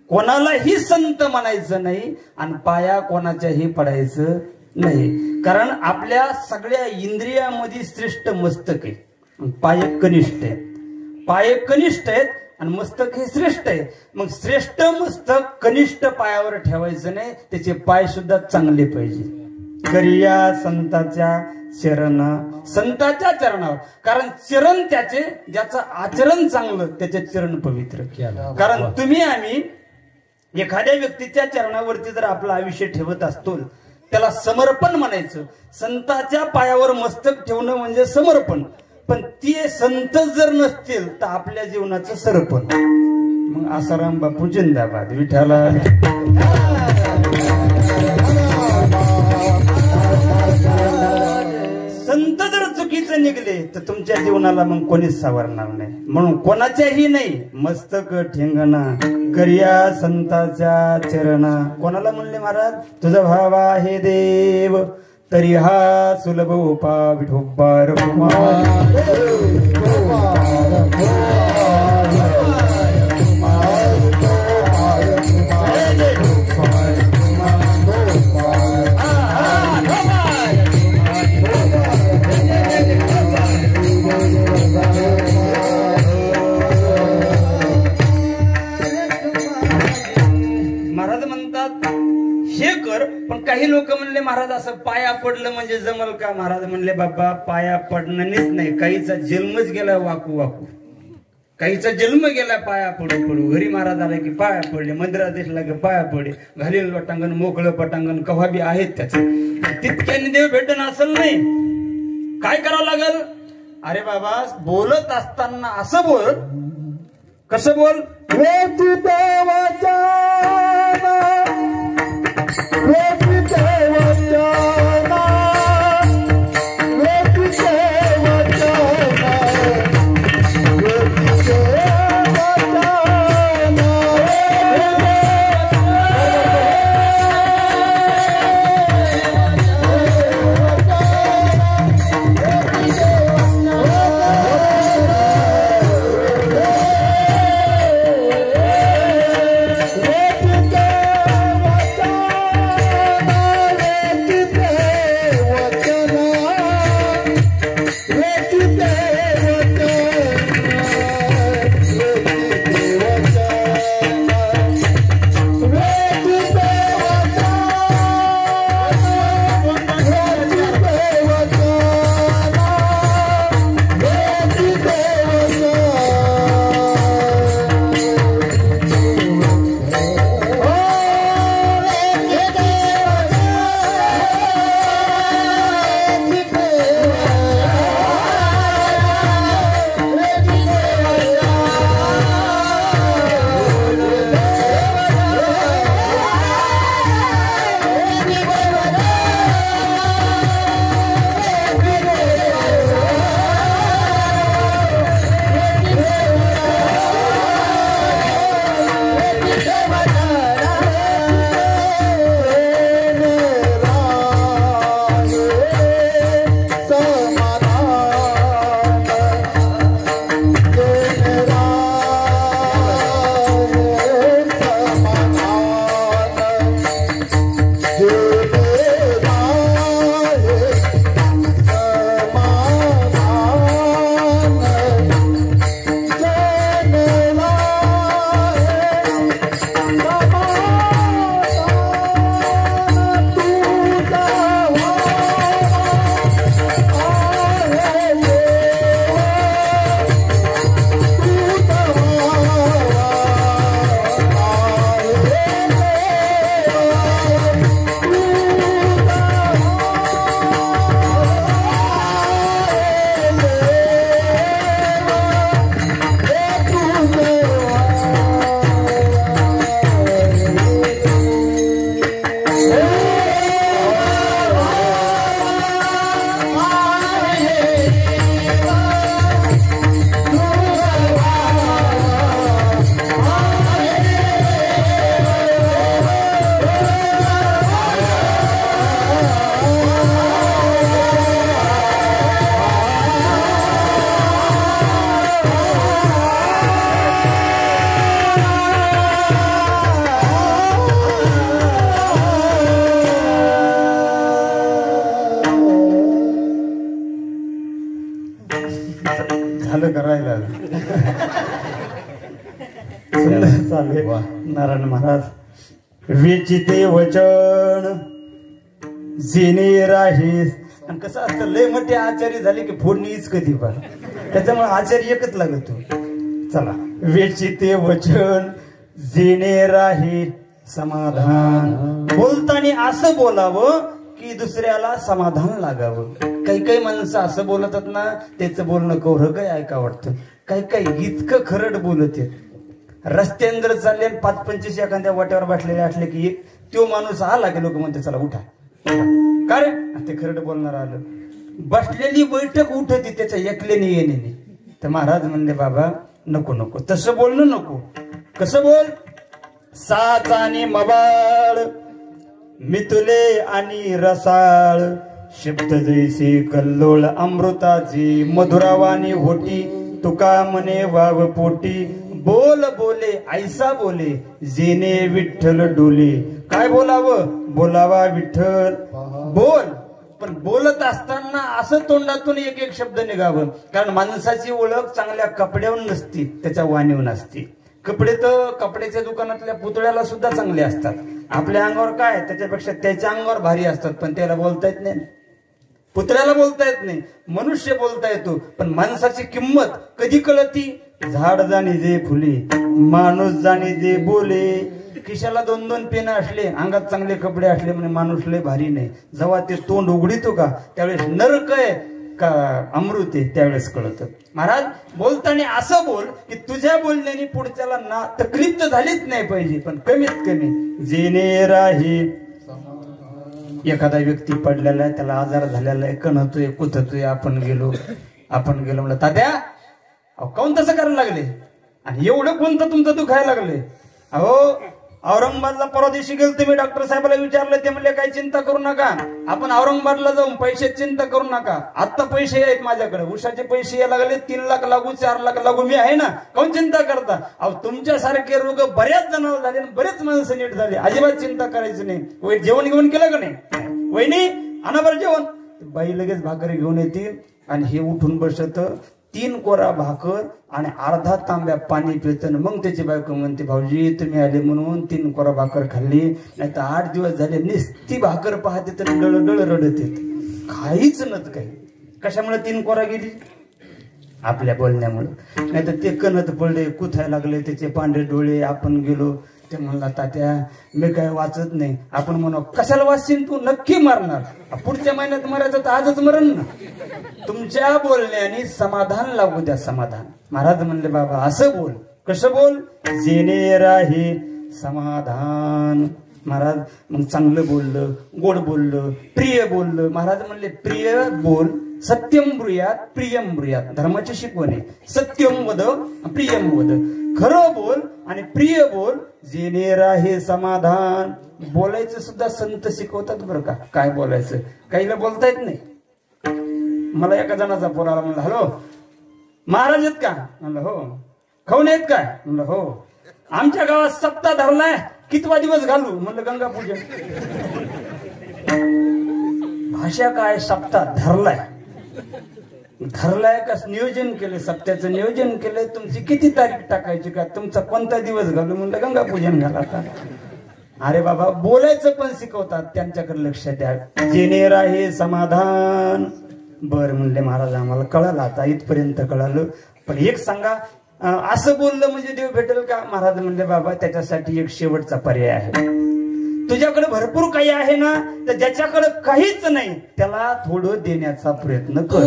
कोणालाही संत म्हणायचं नाही आणि पाया कोणाच्याही पडायचं नाही. कारण आपल्या सगळ्या इंद्रियामध्ये श्रेष्ठ मस्तक आहे. पाय कनिष्ठ आहेत. पाय कनिष्ठ आहेत आणि मस्तक हे श्रेष्ठ आहे. मग श्रेष्ठ मस्तक कनिष्ठ पायावर ठेवायचं नाही. त्याचे पाय सुद्धा चांगले पाहिजे. करिया संताच्या चरण संताच्या चरणावर. कारण चरण त्याचे ज्याचं आचरण चांगलं त्याचे चरण पवित्र. कारण तुम्ही आम्ही एखाद्या व्यक्तीच्या चरणावरती जर आपलं आयुष्य ठेवत असतो त्याला समर्पण म्हणायचं. संताच्या पायावर मस्तक ठेवणं म्हणजे समर्पण. पण ते संत जर नसतील तर आपल्या जीवनाचं सरपण. मग आसाराम बापू जिंदाबाद. विठ्ठला संत जर चुकीचं निघले तर तुमच्या जीवनाला मग कोणीच सावरणार नाही. म्हणून कोणाच्याही नाही मस्तक ठेंगणा करिया संताच्या चरणा. कोणाला म्हणले महाराज तुझा भाव आहे देव तरी हा सुलभ उपा विठोबार पण काही लोक म्हणले महाराज असं पाया पडलं म्हणजे जमल का. महाराज म्हणले बाबा पाया पडणंच नाही काहीचा जन्मच गेला वाकू वाकू. काहीचा जन्म गेला पाया पडू पडू, घरी महाराज आला की पाया पडले, मंदिरात दिसला की पाया पडले, घालील पटांगण मोकळं पटांगण कव्हा बी आहेत त्याचं, तितक्याने देव भेटन असं नाही. काय करावं लागल? अरे बाबा बोलत असताना असं बोल. कसं बोल? वेची देवाच्या वेची देवाच्या झालं करायला चालेल. नारायण महाराज वेचिते वचन जिने राहीस. आणि कसं असतं लय मोठे आचार्य झाले की फोडणीच कधी पण, त्याच्यामुळे आचार्य एकच लागतो. चला. वेचिते वचन जिने राही समाधान. बोलताना असं बोलावं की दुसऱ्याला समाधान लागावं. काही काही माणसं असं बोलतात ना, त्याचं बोलणं कवरं काय ऐका वाटतं. काही काही इतकं खरड बोलत आहेत. रस्त्याने जर चालले 5-25 एखाद्या वाट्यावर बसलेले असले की तो माणूस आला की लोक म्हणते चला उठा. का रे? ते खरड बोलणार आलं. बसलेली बैठक उठती त्याच्या एकल्याने येणे. तर महाराज म्हणले बाबा नको नको तसं बोलणं नको. कसं बोल? साच आणि मबाळ मितुले आणि रसाळ शब्द जैसे कल्लोळ अमृताची मधुरावानी होती तुका मने वाव पोटी बोल बोले ऐसा बोले जेने विठ्ठल डोले. काय बोलावं? बोलावा विठ्ठल. बोल पण बोलत असताना असं तोंडातून एक एक शब्द निघावं. कारण माणसाची ओळख चांगल्या कपड्यावर नसती, त्याच्या वाणीवर नसती. कपडे तर कपड्याच्या दुकानातल्या पुतळ्याला सुद्धा चांगले असतात. आपल्या अंगावर काय त्याच्यापेक्षा त्याच्या अंगावर भारी असतात, पण त्याला बोलता येत नाही. पुतळ्याला बोलता येत नाही, मनुष्य बोलता येतो. पण माणसाची किंमत कधी कळती? झाड जाणी जे फुले, माणूस जाणी जे बोले. खिशाला 2-2 पेन असले, अंगात चांगले कपडे असले म्हणजे माणूस लय भारी नाही. जेव्हा ते तोंड उघडितो का त्यावेळेस नरक आहे का अमृत आहे त्यावेळेस कळत. महाराज बोलताना असं बोल की तुझ्या बोलण्याने पुढच्याला ना तकलीफ तर झालीच नाही पाहिजे, पण कमीत कमी जेणे राही. एखादा व्यक्ती पडलेला आहे, त्याला आजार झालेला आहे, कणतोय कुथतोय, आपण गेलो म्हणलं तात्या अहो काऊन तसं करायला लागले आणि एवढं कोणतं तुमचं दुखायला लागले. अहो औरंगाबादला परवा दिवशी गेलो, तुम्ही डॉक्टर साहेबाला विचारलं, ते म्हणले काही चिंता करू नका, आपण औरंगाबादला जाऊन पैशाची चिंता करू नका, आता पैसे आहेत माझ्याकडे, उशाचे पैसे यायला लागले, 3 लाख लागू 4 लाख लागू, मी आहे ना, काऊन चिंता करता. अहो तुमच्यासारखे रोग बऱ्याच जणांना झाले, बरेच माणसं नीट झाले, अजिबात चिंता करायची नाही. जेवण घेऊन केलं का नाही, वहिनी आणा बरं जेवण. बाई लगेच भाकरी घेऊन येतील आणि हे उठून बसत 3 कोरा भाकर आणि अर्धा तांब्या पाणी पित. मग त्याची बायको म्हणते भाऊजी तुम्ही आले म्हणून 3 कोरा भाकर खाल्ली, नाही तर 8 दिवस झाले नुसती भाकर पाहते तर डळ रडत येते, काहीच नत काही. कशामुळे 3 कोरा गेली, आपल्या बोलण्यामुळे. नाही तर ते कणत पडले, कुथायला लागले, त्याचे पांढरे डोळे. आपण गेलो, ते म्हणला तात्या मी काय वाचत नाही. आपण म्हणू कशाला वाचशील तू, नक्की मरणार, पुढच्या महिन्यात मरायचं तर आजच मरण ना. तुमच्या बोलण्याने समाधान लागू द्या, समाधान. महाराज म्हणले बाबा असं बोल. कसं बोल, जेणे राही समाधान. महाराज मग चांगलं बोललं, गोड बोललं, प्रिय बोललं. महाराज म्हणले प्रिय बोल, सत्यम ब्रूयात प्रियम ब्रूयात. धर्माची शिकवण आहे, सत्यम वद प्रियम वद. खरं बोल आणि प्रिय बोल, जेणे राहे समाधान. बोलायचं सुद्धा संत शिकवतात बरं का, काय बोलायचं. काहीला बोलता येत नाही. मला एका जणाचा फोन आला, म्हणलं हॅलो महाराज आहेत का, म्हणलं हो. खाऊन आहेत काय, म्हणलं हो. आमच्या गावात सप्ताह धरलाय, कितवा दिवस घालू, म्हणलं गंगा पूजन. भाषा काय, सप्ताह धरलाय का नियोजन केले, सप्त्याचं नियोजन केलंय, तुमची किती तारीख टाकायची का, तुमचा कोणता दिवस घालू, म्हणलं गंगा पूजन घाला. अरे बाबा बोलायचं पण शिकवतात, त्यांच्याकडे लक्ष द्या. जेणे राहे समाधान. बर म्हणले महाराज आम्हाला कळालं, आता इथपर्यंत कळालं, पण एक सांगा असं बोललं म्हणजे देव भेटेल का. महाराज म्हणले बाबा त्याच्यासाठी एक शेवटचा पर्याय आहे. तुझ्याकडे भरपूर काही आहे ना, तर ज्याच्याकडे काहीच नाही त्याला थोडं देण्याचा प्रयत्न कर.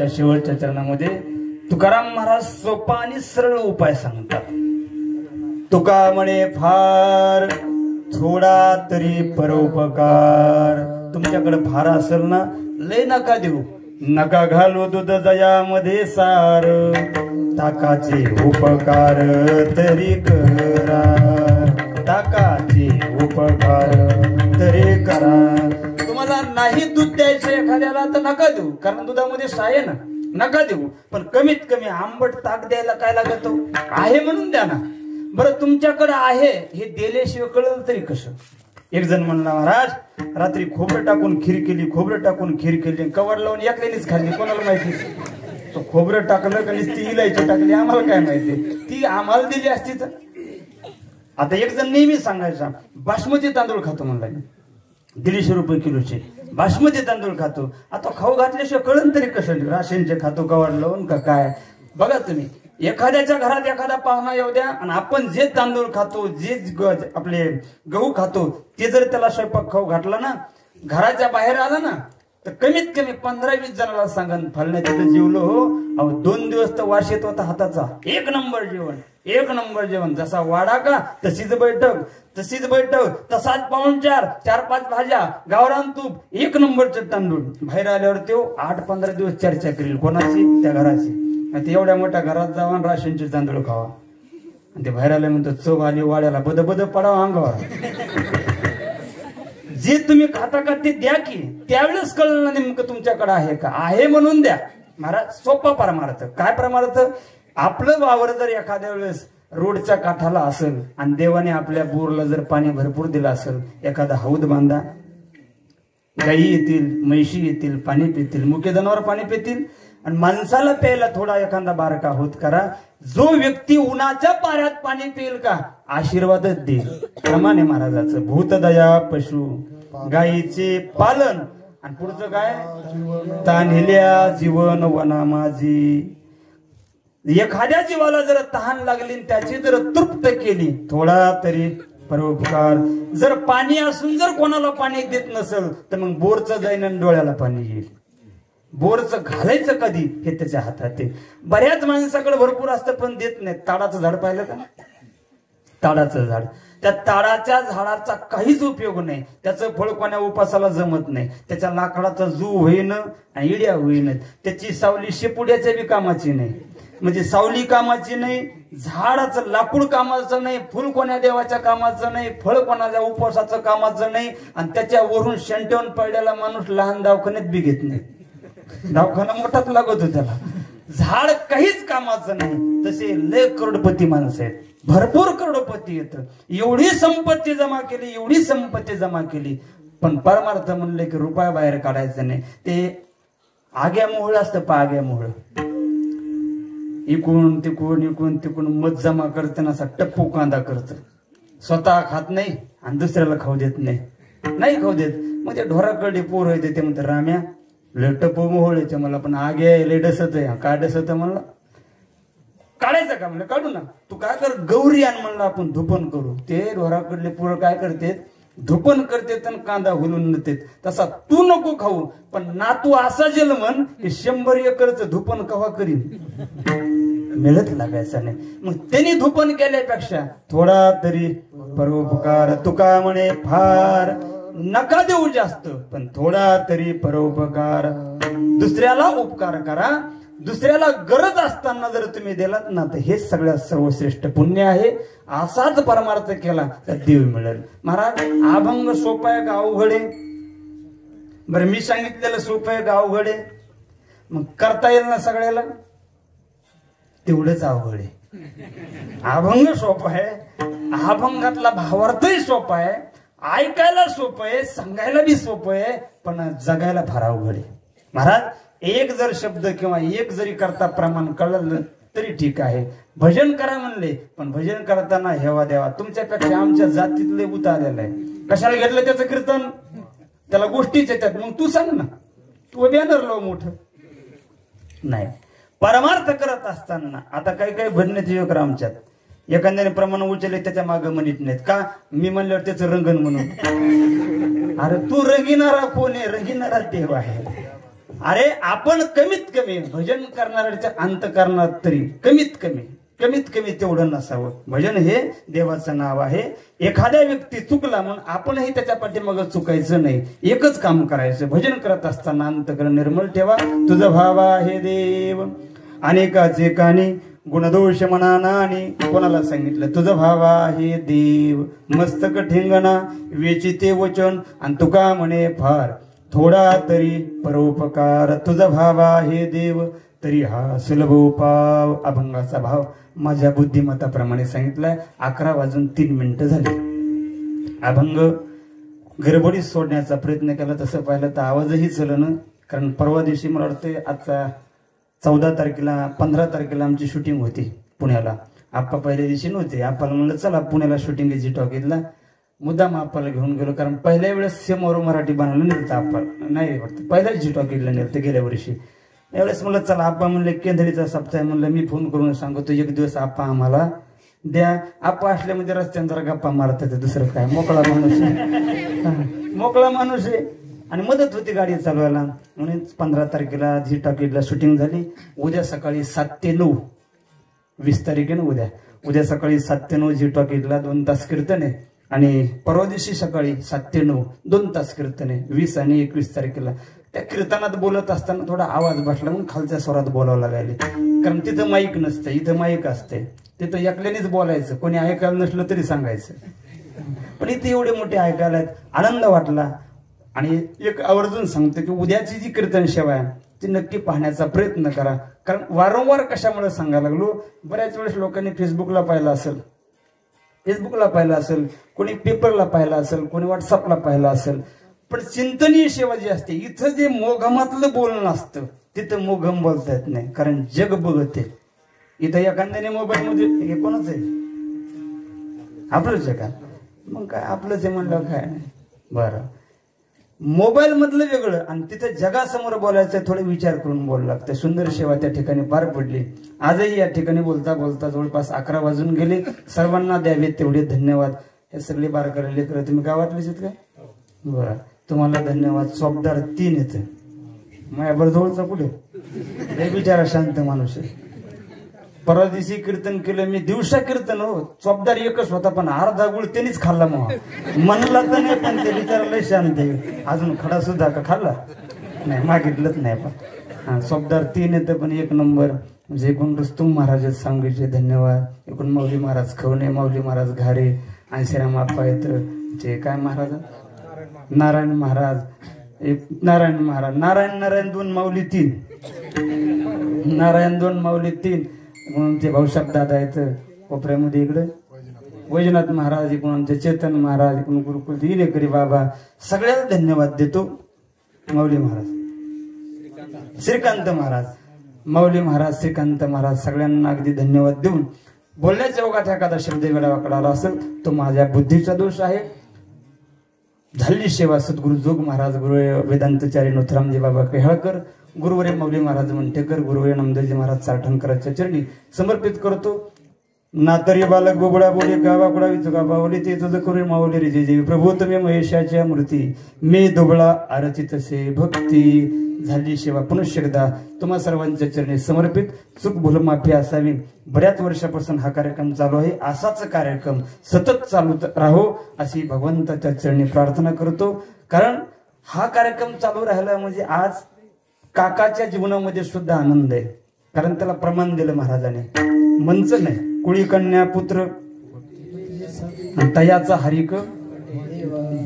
देवाच्या शेवटच्या चरणामध्ये तुकाराम महाराज सोपा आणि सरळ उपाय सांगतात. तुका म्हणे फार थोडा तरी परोपकार. तुमच्याकडे फार असेल ना, लय नका देऊ, नका घालू दूध दयामध्ये सार. ताकाचे उपकार तरी करा, ताकाचे उपकार तरी करा. तुम्हाला नाही दूध द्यायचं एखाद्याला तर नका देऊ, कारण दुधामध्ये साय ना, नका देऊ. पण कमीत कमी आंबट ताक द्यायला काय लागत आहे म्हणून द्या ना. बरं तुमच्याकडे आहे हे दिल्याशिवाय कळलं तरी कसं. एक जण म्हणला, महाराज रात्री खोबरं टाकून खीर केली, खोबरं टाकून खीर केली, कवर लावून एकल्यानेच खाल्ली, कोणाला माहिती. तो खोबरं टाकलं का ती इलायची टाकली, आम्हाला काय माहिती, ती आम्हाला दिली असती तर. आता एक जण नेहमी सांगायचा, बासमती तांदूळ खातो म्हणला, 150 रुपये किलोचे बासमती तांदूळ खातो. आता खाऊ घातल्याशिवाय कळण तरी कसं, राशनचे खातो कवर लावून का काय. बघा तुम्ही, एखाद्याच्या घरात एखादा पाहुणा येऊ द्या आणि आपण जे तांदूळ खातो, जे आपले गहू खातो, ते जर त्याला स्वयंपाक खाऊ घातला ना, घराच्या बाहेर आला ना, तर कमीत कमी 15-20 जणांना सांगा, फलण्या तिथं जेवलो हो, अहो 2 दिवस तर वास येत होता हाताचा. एक नंबर जेवण, एक नंबर जेवण. जसा वाडा का तशीच बैठक, तशीच बैठक, तसाच पाहुणचार, 4-5 भाज्या, गावरान तूप, एक नंबरचं तांदूळ. बाहेर आल्यावर तो 8-15 दिवस चर्चा करेल, कोणाची, त्या घराची. ते एवढ्या मोठ्या घरात जावा राशनचे तांदूळ खावा, आणि ते बाहेर आले म्हणतो चव आली वाड्याला, बद बद पडावा अंगावर. जे तुम्ही खाता का ते द्या की, त्यावेळेस कळलं ना नेमकं तुमच्याकडे आहे का. आहे म्हणून द्या. महाराज सोपा परमार्थ. काय परमार्थ. आपलं वावर जर एखाद्या वेळेस रोडच्या काठाला असेल आणि देवाने आपल्या बोरला जर पाणी भरपूर दिलं असेल, एखादा हौद बांधा, गायी येतील, म्हैशी येतील, पाणी पितील, मुख्य जनावर पाणी पितील, आणि माणसाला प्यायला थोडा एखादा बारका होत करा. जो व्यक्ती उन्हाच्या पाऱ्यात पाणी पिईल का, आशीर्वादच देईल. प्रमाणे महाराजाचं भूतदया पशु गायीचे पालन, आणि पुढचं काय, तान्हिल्या जीवन वना माझी. एखाद्या जीवाला जर तहान लागली, त्याची जर तृप्त केली, थोडा तरी परोपकार. जर पाणी असून जर कोणाला पाणी देत नसेल तर मग बोरचं जाईन आणि डोळ्याला पाणी येईल. बोरचं घालायचं कधी हे त्याच्या हातात आहे. बऱ्याच माणसाकडे भरपूर असतं पण देत नाही. ताडाचं झाड पाहिलं का, ताडाचं झाड, त्या ताडाच्या झाडाचा काहीच उपयोग नाही. त्याचं फळ कोण्या उपासाला जमत नाही. त्याच्या लाकडाचा जू होईन आणि इड्या होईन. त्याची सावली शेपुड्याच्या बी कामाची नाही. म्हणजे सावली कामाची नाही, झाडाचं लाकूड कामाचं नाही, फुल कोण्या देवाच्या कामाचं नाही, फळ कोणाच्या उपवासाचं कामाचं नाही. आणि त्याच्यावरून शेंटवून पडलेला माणूस लहान दवाखान्यात बी घेत नाही. दवाखाना मोठाच लागत हो त्याला. झाड काहीच कामाचं नाही. तसे लय करोडपती माणसं आहेत, भरपूर करोडपती येत. एवढी संपत्ती जमा केली, एवढी संपत्ती जमा केली, पण परमार्थ म्हणले की रुपया बाहेर काढायचं नाही. ते आग्या मोहळ असतं पा, आग्या मोहळ. इकून तिकून मत जमा करताना असा टप्पू कांदा करत, स्वतः खात नाही आणि दुसऱ्याला खाऊ देत नाही खाऊ देत. मग ते ढोराकडे पोर येते, ते म्हणते राम्या लय टप्पू मोहळ येते मला, पण आगे लय डसत आहे. काय डसत म्हणलं, काढायचं का म्हणलं, काढू ना. तू काय कर, गौरी आण म्हणलं, आपण धुपन करू. ते ढोराकडले पोरं काय करते, धुपन करते आणि कांदा हुलून नेते. तसा तू नको खाऊ, पण नातू असा जेल म्हण की 100 एकरचं धुपन कवा करीन, मिळत लागायचा नाही. मग त्यांनी धुपन केल्यापेक्षा थोडा तरी परोपकार. तुका म्हणे फार नका देऊ जास्त, पण थोडा तरी परोपकार. दुसऱ्याला उपकार करा. दुसऱ्याला गरज असताना जर तुम्ही दिलात ना, तर हेच सगळ्यात सर्वश्रेष्ठ पुण्य आहे. असाच परमार्थ केला तर देव मिळेल. महाराज अभंग सोपा आहे का अवघड आहे. बरं मी सांगितलेलं सोपं आहे का अवघड आहे. मग करता येईल ना सगळ्याला, तेवढंच अवघड आहे. अभंग सोपा आहे, अभंगातला भावार्थही सोपा आहे, ऐकायला सोपं आहे, सांगायला बी सोपं आहे, पण जगायला फार अवघड आहे. महाराज एक जर शब्द किंवा एक जरी करता प्रमाण कळलं तरी ठीक आहे. भजन करा म्हणले, पण भजन करताना हेवा देवा तुमच्यापेक्षा आमच्या जातीतले उतारलेलं आहे. कशाला घेतलं त्याचं कीर्तन, त्याला गोष्टीच येतात. मग तू सांग ना, तू बॅनर लाव मोठं. नाही, परमार्थ करत असताना आता काही काही भजनाचे युवक आमच्यात एखाद्याने प्रमाण उचलले त्याच्या मागे म्हणत नाहीत का, मी म्हणल्यावर त्याचं रंगण म्हणून. अरे तू रंगिणारा कोण आहे, रंगिणारा देव आहे. अरे आपण कमीत कमी भजन करणाऱ्याच्या अंतःकरणात तरी कमीत कमी तेवढं नसावं. भजन हे देवाचं नाव आहे. एखाद्या व्यक्ती चुकला म्हणून आपणही त्याच्या पाठीमागं चुकायचं नाही. एकच काम करायचं, भजन करत असताना अंतःकरण निर्मल ठेवा. तुझं भावा हे देव अनेकाचे कानी गुणदोष मनानानी. कोणाला सांगितलं? तुझं भावा हे देव मस्तक ठेंगणा वेचिते वचन आणि तुका म्हणे फार थोडा तरी परोपकार. तुझा भावा हे देव तरी हा सुलभ उपाव. अभंगाचा भाव माझ्या बुद्धिमत्ताप्रमाणे सांगितलाय. 11:03 झाले. अभंग गडबडीत सोडण्याचा प्रयत्न केला. तसं पाहिलं तर आवाजही चलं ना, कारण परवा दिवशी मला वाटतं आजचा 14 तारखेला 15 तारखेला आमची शूटिंग होती पुण्याला. आप्पा पहिल्या दिवशी नव्हते. आप्पाला म्हणलं चला पुण्याला शूटिंग आहे टॉकीजला. मुद्दाम आप्पाला घेऊन गेलो, कारण पहिल्या वेळेस सेमवर मराठी बनायला नेलतं आप्पाला. नाही वाटतं पहिल्याच जी टॉकीजला नेलतं गेल्या वर्षी. यावेळेस म्हणलं चला. आप्पा म्हणले केंद्रीचा सप्ताह आहे. म्हणलं मी फोन करून सांगतो एक दिवस आप्पा आम्हाला द्या. आप्पा असल्यामध्ये रस्त्यानं जरा गप्पा मारत होते. दुसरं काय, मोकळा माणूस आहे, मोकळा माणूस आहे. आणि मदत होती गाडी चालवायला. म्हणून 15 तारखेला झी टॉकीजला शूटिंग झाली. उद्या सकाळी 7 ते 9 20 तारीख आहे ना. उद्या सकाळी 7 ते 9 झी टॉकीजला 2 तास कीर्तन आहे. आणि परवा दिवशी सकाळी 7 ते 9 2 तास कीर्तन आहे. 20 आणि 21 तारखेला. त्या कीर्तनात बोलत असताना थोडा आवाज बसला म्हणून खालच्या स्वरात बोलावं लागले. कारण तिथं माईक नसतं, इथं माईक असते. तिथं एकल्यानेच बोलायचं, कोणी ऐकायला नसलं तरी सांगायचं. पण इथे एवढे मोठे ऐकायला आहेत. आनंद वाटला. आणि एक आवर्जून सांगतो की उद्याची जी कीर्तन सेवा आहे ती नक्की पाहण्याचा प्रयत्न करा. कारण वारंवार कशामुळे सांगायला लागलो, बऱ्याच वेळेस लोकांनी फेसबुकला पाहिलं असेल, कोणी पेपरला पाहिलं असेल, कोणी व्हॉट्सअपला पाहिलं असेल. पण चिंतनीय सेवा जी असते, इथं जे मोघमातलं बोलणं असतं तिथं मोघम बोलता येत नाही, कारण जग बघते. इथं एखाद्याने मोबाईलमध्ये हे कोणच आहे, आपलंच आहे का? मग काय आपलंच आहे म्हणलं काय नाही. बरं, मोबाईल मधलं वेगळं आणि तिथे जगासमोर बोलायचं, थोडे विचार करून बोलावं लागतं. सुंदर सेवा त्या ठिकाणी पार पडली. आजही या ठिकाणी बोलता बोलता जवळपास 11 वाजून गेले. सर्वांना द्यावे तेवढे धन्यवाद. हे सगळे बारकाले लेकर तुम्ही गावातलेच आहेत का? बरं, तुम्हाला धन्यवाद. चौबदार 3 येत माझ्याबर जवळचा कुठे हे बिचारा शांत माणूस आहे. परवा दिवशी कीर्तन केलं मी, दिवसा कीर्तन हो. चौबदार एकच होता पण अर्धा गुळ त्यांनीच खाल्ला. मग म्हणला तर नाही, पण ते बिचारायला शांत आहे. अजून खडा सुद्धा का खाल्ला नाही, मागितलंच नाही. पण हा, चौबदार 3 येतं पण 1 नंबर. म्हणजे एकूण रुस्तुम महाराज सांगीचे धन्यवाद. एकूण माऊली महाराज खवणे, माऊली महाराज घारे आणि श्रीराम आप्पा येतं. ते काय महाराज नारायण महाराज, नारायण महाराज, नारायण 2 माऊली 3, नारायण 2 माऊली 3 म्हणून ते भाऊसाहेब दादा येतं कोपऱ्यामध्ये. इकडे वैजनाथ महाराज, एकूण आमचे चेतन महाराज, एकूण गुरुकुल इलेकरी बाबा, सगळ्याला धन्यवाद देतो. माऊली महाराज, श्रीकांत महाराज, माऊली महाराज, श्रीकांत महाराज, सगळ्यांना अगदी धन्यवाद देऊन बोलण्याच्या ओघात एखादा शब्द वेळावाकडा आला असेल तो माझ्या बुद्धीचा दोष आहे. झाली सेवा सद्गुरु जोग महाराज, गुरु वेदांतचार्य नोथरामजी बाबा केहळकर, गुरुवरे माऊली महाराज मंटेकर, गुरुवरे नामदेवजी महाराज चारठणकरांच्या चरणी समर्पित करतो. नातरी बालक बोबडा बोले गावाकडा विचुका बावली ते तुझं करू माऊली रे जे प्रभू तुम्ही महेशाच्या मूर्ती मी दुबळा आरती तसे भक्ती. झाली सेवा पुनश्च एकदा तुम्हा सर्वांच्या चरणी समर्पित. चूक भूल माफी असावी. बऱ्याच वर्षापासून हा कार्यक्रम चालू आहे. असाच कार्यक्रम सतत चालू राहो अशी भगवंताच्या चरणी प्रार्थना करतो. कारण हा कार्यक्रम चालू राहिला म्हणजे आज काकाच्या जीवनामध्ये सुद्धा आनंद आहे. कारण त्याला प्रमाण दिलं महाराजाने. मंच नाही, कुळी कन्या पुत्र तयाचा हरिक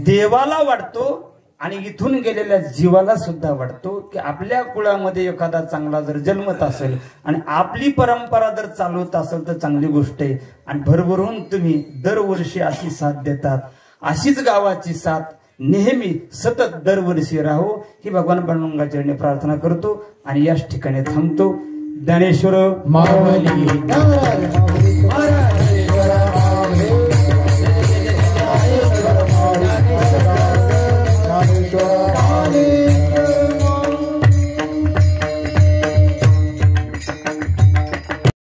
देवाला वाटतो आणि इथून गेलेल्या जीवाला सुद्धा वाटतो की आपल्या कुळामध्ये एखादा चांगला जर जन्मत असेल आणि आपली परंपरा जर चालवत असेल तर चांगली गोष्ट आहे. आणि भरभरून तुम्ही दरवर्षी अशी साथ देतात. अशीच गावाची साथ नेहमी सतत दरवर्षी राहो ही भगवान पांडुरंगा चरणी प्रार्थना करतो आणि याच ठिकाणी थांबतो. ज्ञानेश्वर माऊली महाराज.